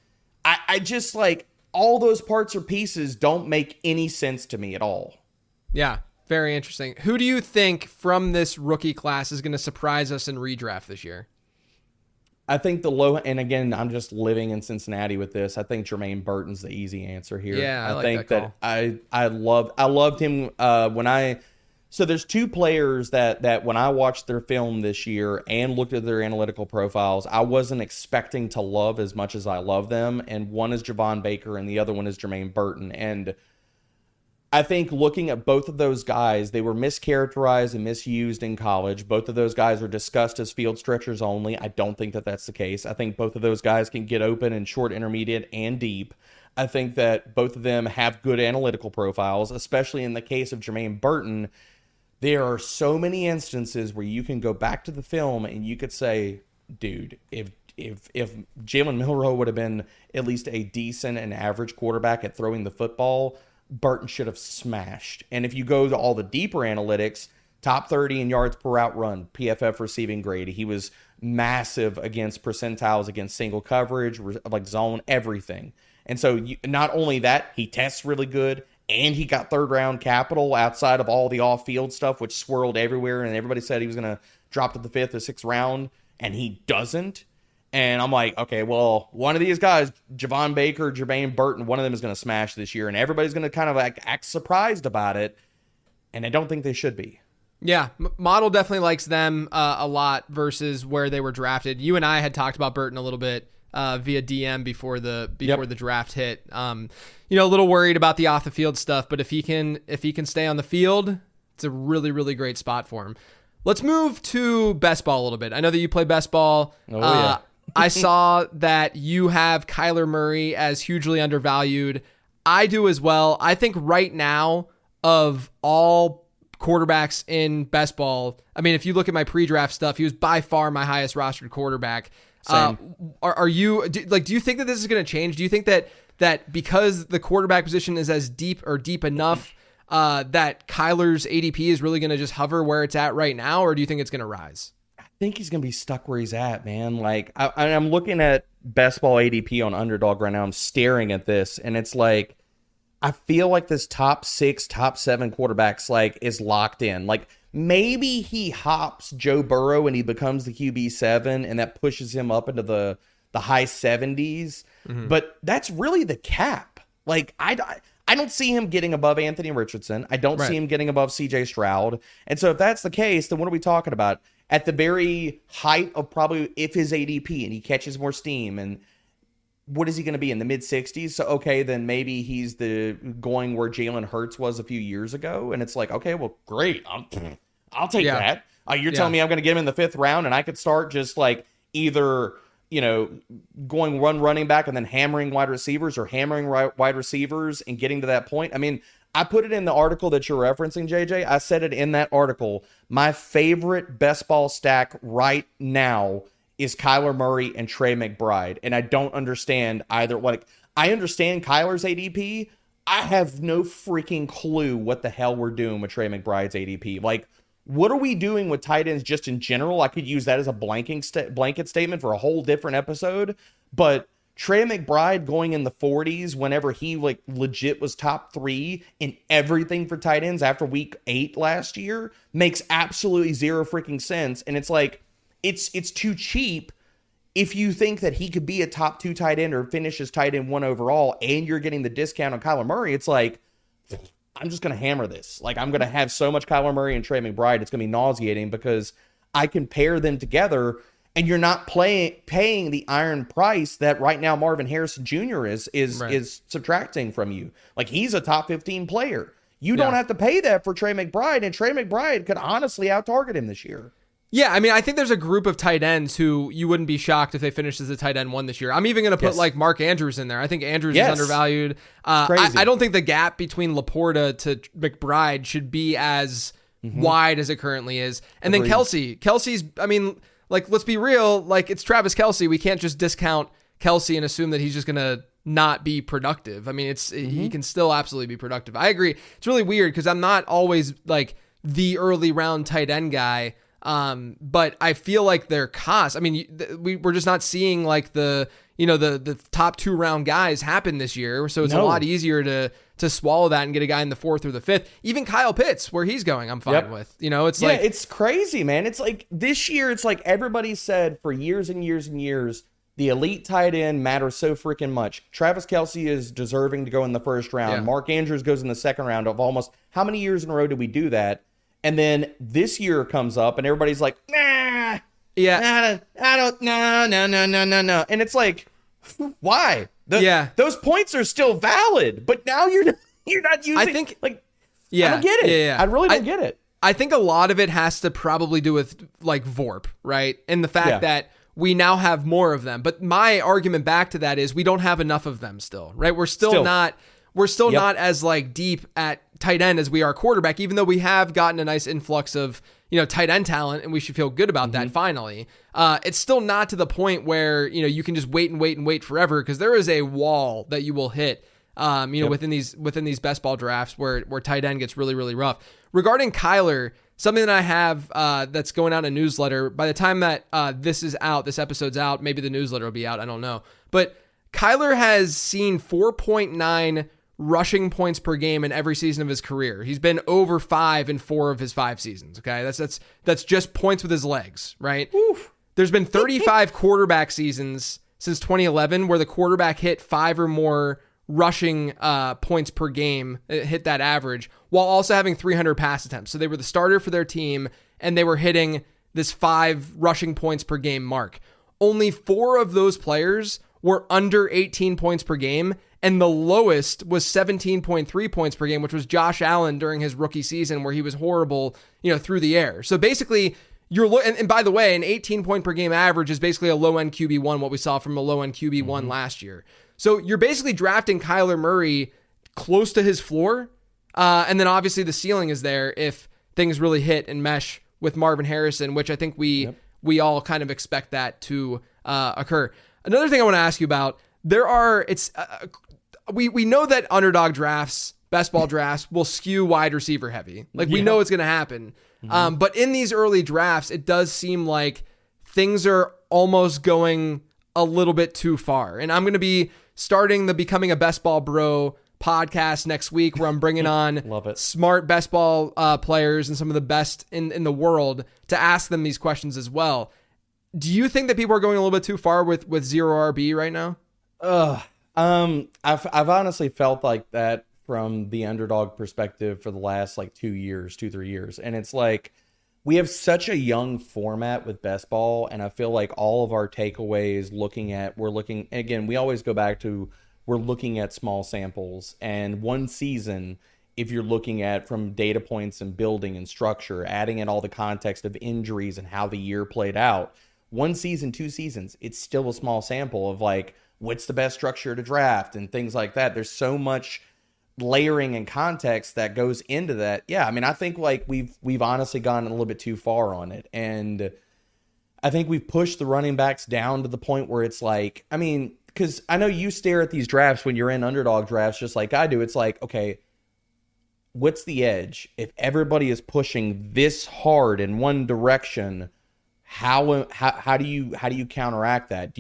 Speaker 2: I just like all those parts or pieces don't make any sense to me at all.
Speaker 1: Yeah. Very interesting. Who do you think from this rookie class is going to surprise us in redraft this year?
Speaker 2: I think and again, I'm just living in Cincinnati with this. I think Jermaine Burton's the easy answer here.
Speaker 1: Yeah,
Speaker 2: I think that I loved him so there's two players that when I watched their film this year and looked at their analytical profiles, I wasn't expecting to love as much as I love them. And one is Javon Baker and the other one is Jermaine Burton. And I think looking at both of those guys, they were mischaracterized and misused in college. Both of those guys are discussed as field stretchers only. I don't think that that's the case. I think both of those guys can get open in short, intermediate, and deep. I think that both of them have good analytical profiles, especially in the case of Jermaine Burton. There are so many instances where you can go back to the film and you could say, dude, if Jalen Milroe would have been at least a decent and average quarterback at throwing the football, Burton should have smashed. And if you go to all the deeper analytics, top 30 in yards per route run, PFF receiving grade, he was massive against percentiles, against single coverage, like zone, everything. And so not only that, he tests really good, and he got third round capital outside of all the off-field stuff, which swirled everywhere, and everybody said he was going to drop to the 5th or 6th round, and he doesn't. And I'm like, okay, well, one of these guys, Javon Baker, Jermaine Burton, one of them is going to smash this year, and everybody's going to kind of act surprised about it, and I don't think they should be.
Speaker 1: Yeah, Model definitely likes them a lot versus where they were drafted. You and I had talked about Burton a little bit via DM before the draft hit. A little worried about the off the field stuff, but if he can stay on the field, it's a really, really great spot for him. Let's move to best ball a little bit. I know that you play best ball. Yeah. I saw that you have Kyler Murray as hugely undervalued. I do as well. I think right now of all quarterbacks in best ball, I mean, if you look at my pre-draft stuff, he was by far my highest rostered quarterback. Do you think that this is going to change? Do you think that because the quarterback position is as deep enough that Kyler's ADP is really going to just hover where it's at right now, or do you think it's going to rise?
Speaker 2: I think he's going to be stuck where he's at, man. Like, I'm looking at best ball ADP on Underdog right now. I'm staring at this, and it's like, I feel like this top 6, top 7 quarterbacks like is locked in. Like, maybe he hops Joe Burrow and he becomes the QB7, and that pushes him up into the high 70s. Mm-hmm. But that's really the cap. Like, I don't see him getting above Anthony Richardson. I don't see him getting above CJ Stroud. And so if that's the case, then what are we talking about? At the very height of probably if his ADP and he catches more steam, and what is he going to be in the mid 60s? So, okay, then maybe he's going where Jalen Hurts was a few years ago. And it's like, okay, well, great. I'll take that. You're telling me I'm going to get him in the 5th round and I could start just like either, going running back and then hammering wide receivers, or hammering wide receivers and getting to that point. I mean, I put it in the article that you're referencing, JJ. I said it in that article. My favorite best ball stack right now is Kyler Murray and Trey McBride. And I don't understand either. Like, I understand Kyler's ADP. I have no freaking clue what the hell we're doing with Trey McBride's ADP. Like, what are we doing with tight ends just in general? I could use that as a blanket statement for a whole different episode. But Trey McBride going in the 40s whenever he like legit was top 3 in everything for tight ends after week 8 last year makes absolutely zero freaking sense. And it's like, it's too cheap if you think that he could be a top 2 tight end or finish as tight end 1 overall, and you're getting the discount on Kyler Murray. It's like, I'm just going to hammer this. Like, I'm going to have so much Kyler Murray and Trey McBride, it's going to be nauseating because I can pair them together, and you're not paying the iron price that right now Marvin Harrison Jr. is subtracting from you. Like, he's a top 15 player. You don't have to pay that for Trey McBride, and Trey McBride could honestly out-target him this year.
Speaker 1: Yeah, I mean, I think there's a group of tight ends who you wouldn't be shocked if they finished as a tight end 1 this year. I'm even going to put like Mark Andrews in there. I think Andrews is undervalued. I don't think the gap between Laporta to McBride should be as wide as it currently is. And then Kelsey's, I mean, like, let's be real, like, it's Travis Kelce. We can't just discount Kelce and assume that he's just going to not be productive. I mean, he can still absolutely be productive. I agree. It's really weird because I'm not always like the early round tight end guy. But I feel like their cost, I mean, we're just not seeing like the top 2 round guys happen this year. So it's a lot easier to swallow that and get a guy in the 4th or the 5th. Even Kyle Pitts, where he's going, I'm fine with. It's like,
Speaker 2: it's crazy, man. It's like this year, it's like everybody said for years and years and years, the elite tight end matters so freaking much. Travis Kelce is deserving to go in the 1st round.
Speaker 1: Yeah.
Speaker 2: Mark Andrews goes in the 2nd round of almost how many years in a row did we do that? And then this year comes up and everybody's like, nah, yeah, I don't, no. And it's like, why? Those points are still valid, but now you're not using, I don't get it.
Speaker 1: Yeah.
Speaker 2: I really don't get it.
Speaker 1: I think a lot of it has to probably do with like VORP, right? And the fact that we now have more of them. But my argument back to that is we don't have enough of them still, right? We're still not as like deep at tight end as we are quarterback, even though we have gotten a nice influx of, tight end talent, and we should feel good about that finally. It's still not to the point where, you can just wait forever, because there is a wall that you will hit, within these best ball drafts where tight end gets really, really rough. Regarding Kyler, something that I have that's going out in a newsletter, by the time that this episode's out, maybe the newsletter will be out, I don't know. But Kyler has seen 4.9 rushing points per game in every season of his career. He's been over 5 in 4 of his 5 seasons. Okay, that's just points with his legs, right? Oof. There's been 35 quarterback seasons since 2011 where the quarterback hit 5 or more rushing points per game, hit that average, while also having 300 pass attempts. So they were the starter for their team, and they were hitting this 5 rushing points per game mark. Only 4 of those players were under 18 points per game, and the lowest was 17.3 points per game, which was Josh Allen during his rookie season, where he was horrible, through the air. So basically, and by the way, an 18 point per game average is basically a low end QB1, what we saw from a low end QB1 last year. So you're basically drafting Kyler Murray close to his floor, and then obviously the ceiling is there if things really hit and mesh with Marvin Harrison, which I think we all kind of expect that to occur. Another thing I want to ask you about, we know that underdog drafts, best ball drafts will skew wide receiver heavy. Like we know it's going to happen. But in these early drafts, it does seem like things are almost going a little bit too far. And I'm going to be starting the Becoming a Best Ball Bro podcast next week, where I'm bringing on smart best ball players and some of the best in the world to ask them these questions as well. Do you think that people are going a little bit too far with zero RB right now?
Speaker 2: I've honestly felt like that from the underdog perspective for the last 2 years, 2-3 years. And it's like, we have such a young format with best ball. And I feel like all of our takeaways we always go back to, we're looking at small samples, and one season, if you're looking at from data points and building and structure, adding in all the context of injuries and how the year played out, 1 season, 2 seasons, it's still a small sample of what's the best structure to draft and things like that. There's so much layering and context that goes into that. Yeah, I mean, I think we've honestly gone a little bit too far on it. And I think we've pushed the running backs down to the point where it's because I know you stare at these drafts when you're in underdog drafts just like I do. It's like, okay, what's the edge? If everybody is pushing this hard in one direction, how do you counteract that?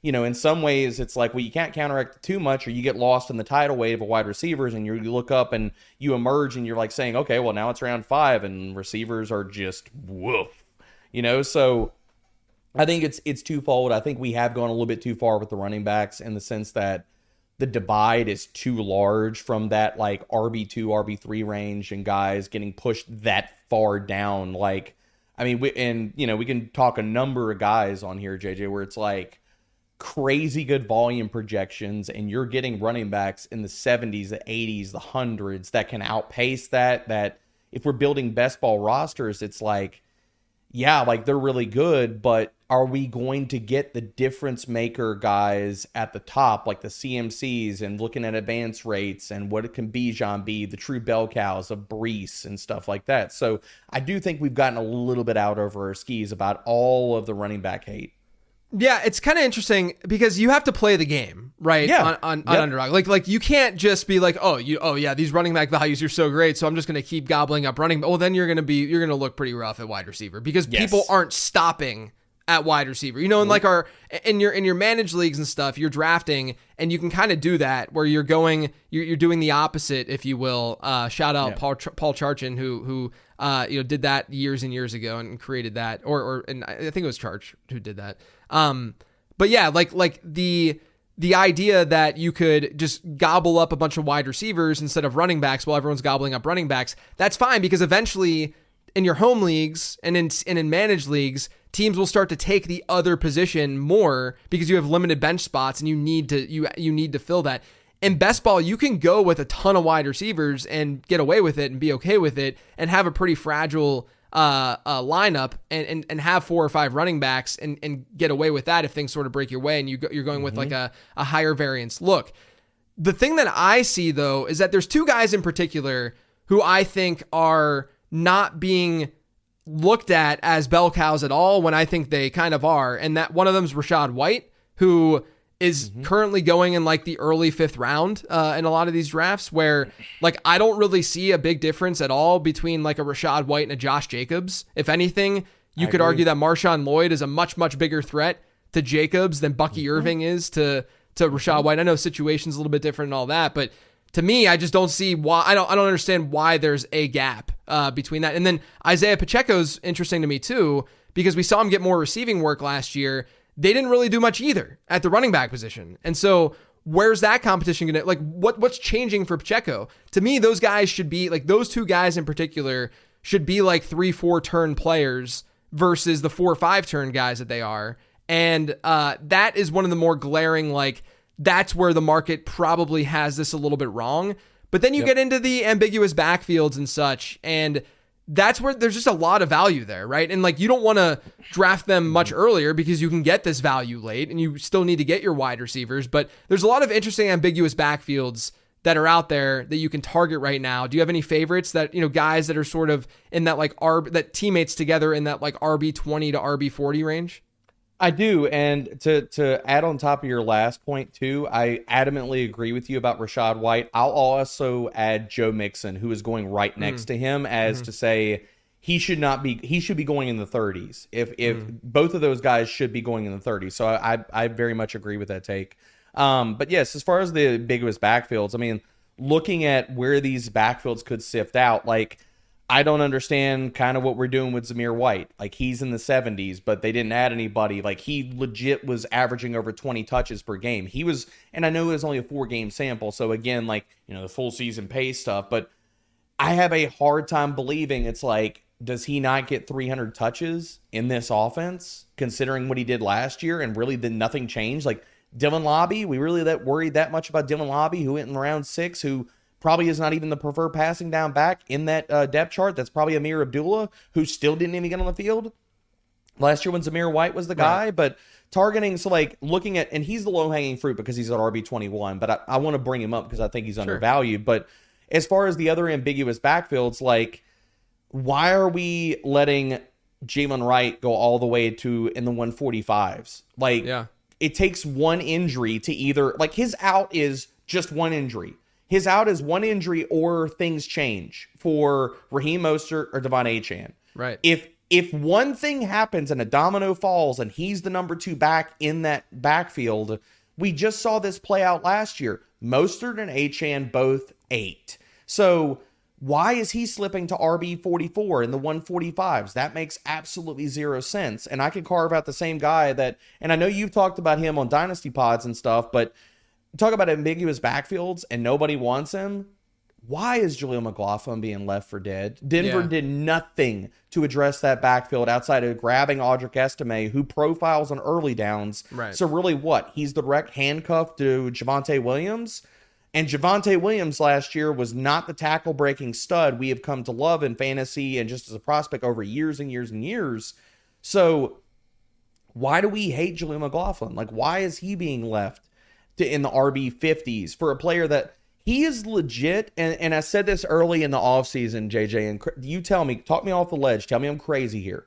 Speaker 2: In some ways it's like, well, you can't counteract it too much, or you get lost in the tidal wave of wide receivers, and you look up and you emerge and you're saying, okay, well, now it's round 5 and receivers are just woof, so I think it's twofold. I think we have gone a little bit too far with the running backs, in the sense that the divide is too large from that RB2, RB3 range, and guys getting pushed that far down. We can talk a number of guys on here, JJ, where it's crazy good volume projections, and you're getting running backs in the 70s, the 80s, the 100s that can outpace that if we're building best ball rosters, it's they're really good, but are we going to get the difference maker guys at the top, like the CMCs, and looking at advance rates and what it can be, the true bell cows of Brees and stuff like that? So I do think we've gotten a little bit out over our skis about all of the running back hate.
Speaker 1: Yeah, it's kind of interesting because you have to play the game, right?
Speaker 2: Yeah.
Speaker 1: On underdog. Like you can't just be like, oh yeah, these running back values are so great, so I'm just going to keep gobbling up running. Well, then you're going to look pretty rough at wide receiver because people aren't stopping at wide receiver. You know, in like in your managed leagues and stuff, you're drafting and you can kind of do that where you're doing the opposite, if you will. Shout out Paul Charchin who did that years and years ago and created that, and I think it was Charch who did that. But yeah, like the idea that you could just gobble up a bunch of wide receivers instead of running backs while everyone's gobbling up running backs, that's fine because eventually in your home leagues and in managed leagues, teams will start to take the other position more because you have limited bench spots and you need to fill that. In best ball, you can go with a ton of wide receivers and get away with it and be okay with it and have a pretty fragile lineup and have 4 or 5 running backs and get away with that if things sort of break your way and you're going with like a higher variance look. The thing that I see though is that there's 2 guys in particular who I think are not being looked at as bell cows at all when I think they kind of are. And that one of them is Rachaad White, who is currently going in like the early 5th round in a lot of these drafts where like I don't really see a big difference at all between like a Rachaad White and a Josh Jacobs. If anything, you could argue that Marshawn Lloyd is a much, much bigger threat to Jacobs than Bucky Irving is to Rachaad White. I know situation's a little bit different and all that, but to me, I just don't see why. I don't understand why there's a gap between that. And then Isaiah Pacheco's interesting to me too, because we saw him get more receiving work last year. They didn't really do much either at the running back position. And so where's that competition going to, like, what's changing for Pacheco? To me, those guys should be, like, those 2 guys in particular should be like 3-4 turn players versus the 4 or 5 turn guys that they are. And that is one of the more glaring, like, that's where the market probably has this a little bit wrong. But then you get into the ambiguous backfields and such, and that's where there's just a lot of value there, right? And like you don't want to draft them much earlier because you can get this value late and you still need to get your wide receivers. But there's a lot of interesting ambiguous backfields that are out there that you can target right now. Do you have any favorites that, guys that are sort of in that like that teammates together in that like RB20 to RB40 range?
Speaker 2: I do, and to add on top of your last point too, I adamantly agree with you about Rachaad White. I'll also add Joe Mixon, who is going right next to him, as to say he should be going in the 30s. If both of those guys should be going in the 30s, so I very much agree with that take. But yes, as far as the ambiguous backfields, I mean, looking at where these backfields could sift out, like, I don't understand kind of what we're doing with Zamir White. Like, he's in the 70s, but they didn't add anybody. Like, he legit was averaging over 20 touches per game. He was, and I know it was only a 4-game sample, so again, like, the full season pace stuff, but I have a hard time believing it's like, does he not get 300 touches in this offense, considering what he did last year, and really then nothing changed? Like, Dylan Lobby, we really worried that much about Dylan Lobby, who went in round 6, who probably is not even the preferred passing down back in that depth chart. That's probably Amir Abdullah, who still didn't even get on the field last year when Zamir White was the guy. Right. But targeting, so like looking at, and he's the low-hanging fruit because he's at RB21, but I want to bring him up because I think he's undervalued. But as far as the other ambiguous backfields, like, why are we letting Jalen Wright go all the way to in the 145s? Like, it takes one injury to either, like, his out is just one injury. His out is one injury or things change for Raheem Mostert or Devon Achane.
Speaker 1: Right.
Speaker 2: If one thing happens and a domino falls and he's the number 2 back in that backfield, we just saw this play out last year. Mostert and Achane both 8. So why is he slipping to RB44 in the 145s? That makes absolutely zero sense. And I could carve out the same guy that, and I know you've talked about him on Dynasty Pods and stuff, but talk about ambiguous backfields and nobody wants him. Why is Jaleel McLaughlin being left for dead? Denver did nothing to address that backfield outside of grabbing Audric Estime, who profiles on early downs.
Speaker 1: Right.
Speaker 2: So really what? He's the direct handcuff to Javonte Williams? And Javonte Williams last year was not the tackle-breaking stud we have come to love in fantasy and just as a prospect over years and years and years. So why do we hate Jaleel McLaughlin? Like, why is he being left in the RB 50s for a player that he is legit? And I said this early in the offseason, JJ, and you tell me, talk me off the ledge, tell me I'm crazy here,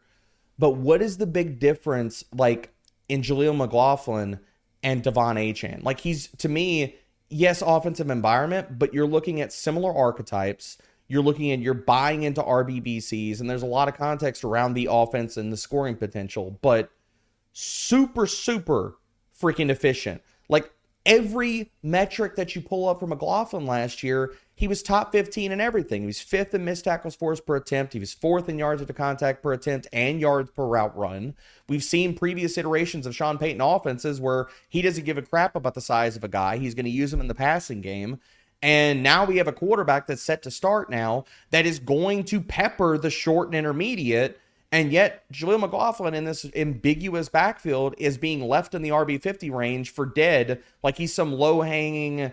Speaker 2: but what is the big difference? Like, in Jaleel McLaughlin and Devon Achane. Like, he's, to me, yes, offensive environment, but you're looking at similar archetypes. You're buying into RBBCs, and there's a lot of context around the offense and the scoring potential, but super, super freaking efficient. Like, every metric that you pull up for McLaughlin last year, he was top 15 in everything. He was 5th in missed tackles forced per attempt. He was 4th in yards after contact per attempt and yards per route run. We've seen previous iterations of Sean Payton offenses where he doesn't give a crap about the size of a guy. He's going to use him in the passing game. And now we have a quarterback that's set to start now that is going to pepper the short and intermediate. And yet, Jaleel McLaughlin in this ambiguous backfield is being left in the RB50 range for dead, like he's some low-hanging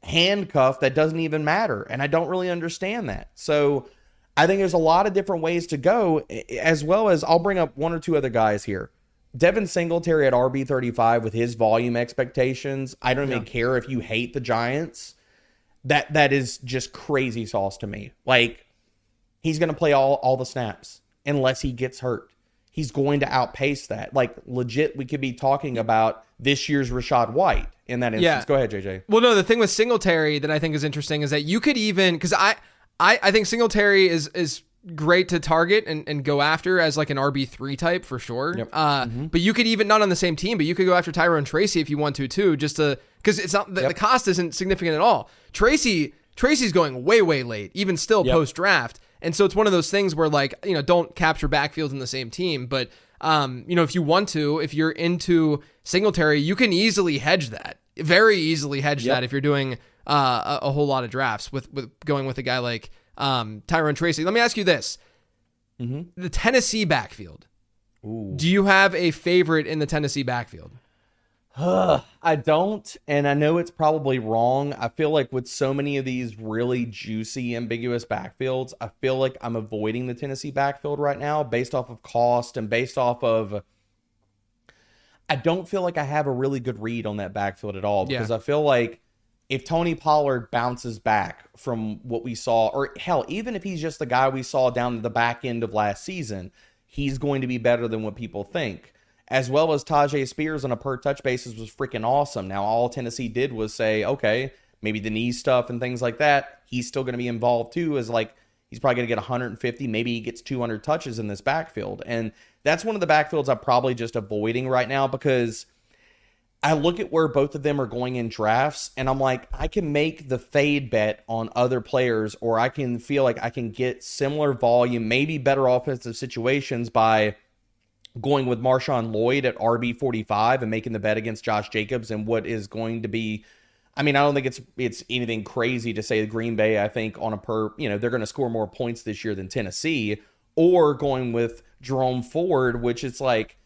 Speaker 2: handcuff that doesn't even matter. And I don't really understand that. So I think there's a lot of different ways to go, as well as I'll bring up one or two other guys here. Devin Singletary at RB35 with his volume expectations. I don't even care if you hate the Giants. That is just crazy sauce to me. Like, he's going to play all the snaps unless he gets hurt. He's going to outpace that. Like, legit, we could be talking about this year's Rashad White in that instance. Yeah. Go ahead, JJ.
Speaker 1: Well, no, the thing with Singletary that I think is interesting is that you could even, because I think Singletary is great to target and go after as like an RB3 type for sure. Yep. But you could even, not on the same team, but you could go after Tyrone Tracy if you want to too, just to, because it's not, the cost isn't significant at all. Tracy's going way, way late, even still post-draft. And so it's one of those things where, like, you know, don't capture backfields in the same team. But, you know, if you want to, if you're into Singletary, you can easily hedge that. Very easily hedge that if you're doing a whole lot of drafts with going with a guy like Tyrone Tracy. Let me ask you this. The Tennessee backfield. Ooh. Do you have a favorite in the Tennessee backfield?
Speaker 2: I don't, and I know it's probably wrong. I feel like with so many of these really juicy, ambiguous backfields, I feel like I'm avoiding the Tennessee backfield right now based off of cost and based off of, I don't feel like I have a really good read on that backfield at all, because I feel like if Tony Pollard bounces back from what we saw, or hell, even if he's just the guy we saw down to the back end of last season, he's going to be better than what people think. As well as Tajay Spears on a per touch basis was freaking awesome. Now, all Tennessee did was say, okay, maybe the knee stuff and things like that, he's still going to be involved too, as like, he's probably going to get 150, maybe he gets 200 touches in this backfield. And that's one of the backfields I'm probably just avoiding right now, because I look at where both of them are going in drafts, and I'm like, I can make the fade bet on other players, or I can feel like I can get similar volume, maybe better offensive situations by going with Marshawn Lloyd at RB45 and making the bet against Josh Jacobs and what is going to be, I mean, I don't think it's anything crazy to say Green Bay, I think on a they're going to score more points this year than Tennessee, or going with Jerome Ford, which is like,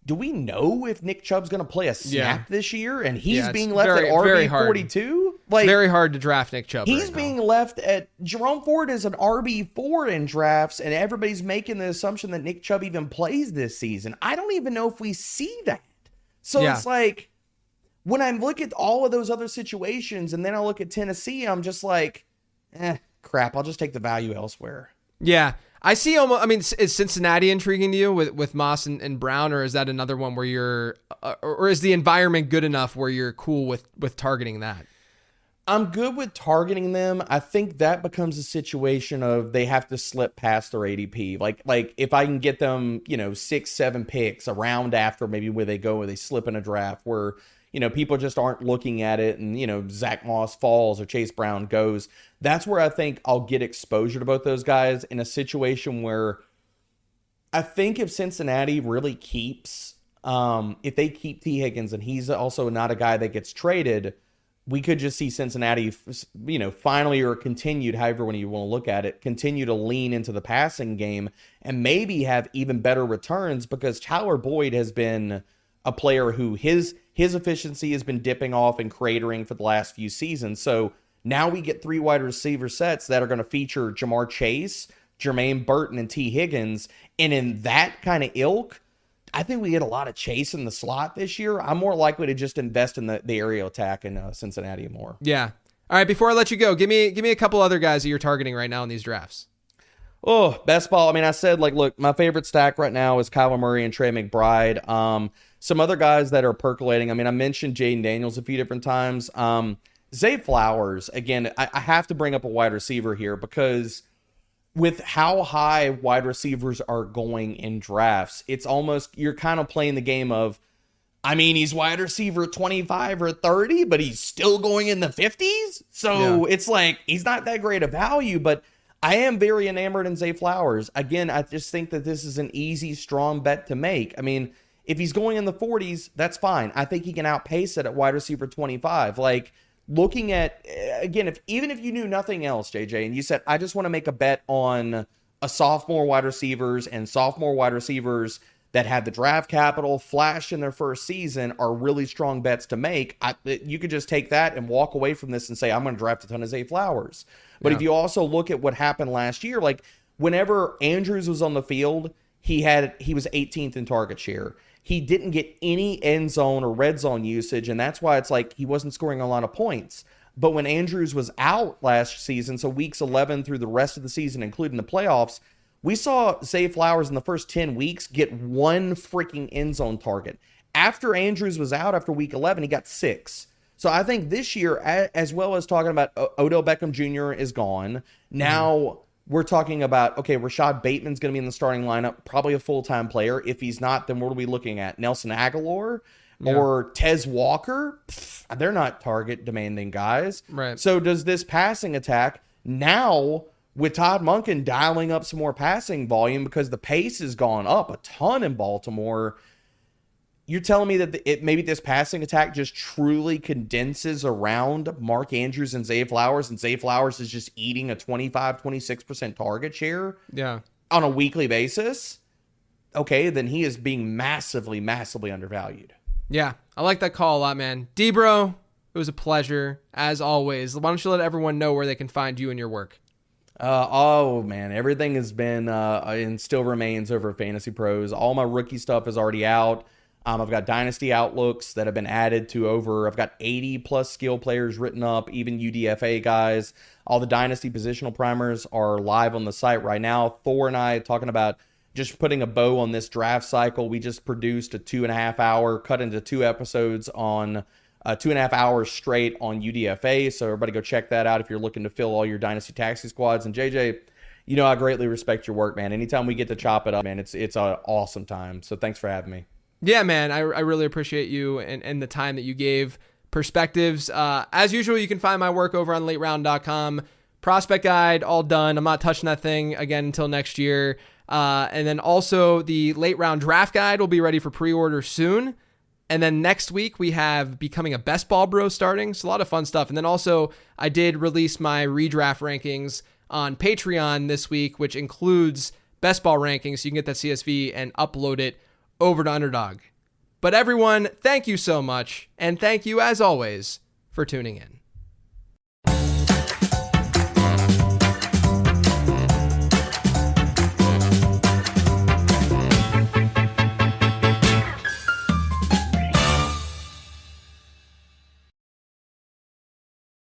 Speaker 2: do we know if Nick Chubb's going to play a snap this year? And he's being left at RB42? Like,
Speaker 1: very hard to draft Nick Chubb.
Speaker 2: He's being left at, Jerome Ford is an RB4 in drafts, and everybody's making the assumption that Nick Chubb even plays this season. I don't even know if we see that. So it's like, when I look at all of those other situations, and then I look at Tennessee, I'm just like, crap, I'll just take the value elsewhere.
Speaker 1: Yeah. I see almost, I mean, is Cincinnati intriguing to you with Moss and Brown, or is that another one where you're, or is the environment good enough where you're cool with targeting that?
Speaker 2: I'm good with targeting them. I think that becomes a situation of they have to slip past their ADP. Like if I can get them, 6-7 picks around after maybe where they slip in a draft where, people just aren't looking at it and, Zach Moss falls or Chase Brown goes. That's where I think I'll get exposure to both those guys in a situation where I think if Cincinnati really keeps, if they keep T. Higgins and he's also not a guy that gets traded, we could just see Cincinnati, finally, or continued, however when you want to look at it, continue to lean into the passing game and maybe have even better returns, because Tyler Boyd has been a player who his efficiency has been dipping off and cratering for the last few seasons. So now we get 3 wide receiver sets that are going to feature Jamar Chase, Jermaine Burton, and T. Higgins. And in that kind of ilk, I think we get a lot of Chase in the slot this year. I'm more likely to just invest in the aerial attack in Cincinnati more.
Speaker 1: Yeah. All right, before I let you go, give me a couple other guys that you're targeting right now in these drafts.
Speaker 2: Oh, best ball. I mean, I said, look, my favorite stack right now is Kyler Murray and Trey McBride. some other guys that are percolating. I mean, I mentioned Jaden Daniels a few different times. Zay Flowers, again, I have to bring up a wide receiver here because with how high wide receivers are going in drafts, it's almost, you're kind of playing the game of, I mean, he's wide receiver 25 or 30, but he's still going in the 50s. So it's like, he's not that great a value, but I am very enamored in Zay Flowers. Again, I just think that this is an easy, strong bet to make. I mean, if he's going in the 40s, that's fine. I think he can outpace it at wide receiver 25. Like, looking at, again, even if you knew nothing else, JJ, and you said, I just want to make a bet on a sophomore wide receivers and sophomore wide receivers that had the draft capital, flashed in their first season, are really strong bets to make. You could just take that and walk away from this and say, I'm going to draft a ton of Zay Flowers. But if you also look at what happened last year, like whenever Andrews was on the field, he was 18th in target share. He didn't get any end zone or red zone usage, and that's why it's like he wasn't scoring a lot of points. But when Andrews was out last season, so weeks 11 through the rest of the season, including the playoffs, we saw Zay Flowers in the first 10 weeks get one freaking end zone target. After Andrews was out after week 11, he got 6. So I think this year, as well as talking about Odell Beckham Jr. is gone, now we're talking about, okay, Rashad Bateman's going to be in the starting lineup, probably a full-time player. If he's not, then what are we looking at? Nelson Aguilar or Tez Walker? They're not target-demanding guys.
Speaker 1: Right.
Speaker 2: So does this passing attack now, with Todd Monken dialing up some more passing volume because the pace has gone up a ton in Baltimore, you're telling me that maybe this passing attack just truly condenses around Mark Andrews and Zay Flowers, and Zay Flowers is just eating a 25-26% target share on a weekly basis? Okay, then he is being massively, massively undervalued.
Speaker 1: Yeah, I like that call a lot, man. D-Bro, it was a pleasure, as always. Why don't you let everyone know where they can find you and your work?
Speaker 2: Oh, man, everything has been and still remains over at Fantasy Pros. All my rookie stuff is already out. I've got Dynasty Outlooks that have been added to I've got 80 plus skill players written up, even UDFA guys. All the Dynasty positional primers are live on the site right now. Thor and I talking about just putting a bow on this draft cycle. We just produced a 2.5 hour, cut into 2 episodes on 2.5 hours straight on UDFA. So everybody go check that out if you're looking to fill all your Dynasty Taxi squads. And JJ, you know, I greatly respect your work, man. Anytime we get to chop it up, man, it's an awesome time. So thanks for having me.
Speaker 1: Yeah, man, I really appreciate you and the time that you gave. Perspectives. As usual, you can find my work over on lateround.com. Prospect guide, all done. I'm not touching that thing again until next year. And then also the late round draft guide will be ready for pre-order soon. And then next week we have Becoming a Best Ball Bro starting. So a lot of fun stuff. And then also I did release my redraft rankings on Patreon this week, which includes best ball rankings. So you can get that CSV and upload it over to Underdog. But everyone, thank you so much. And thank you, as always, for tuning in.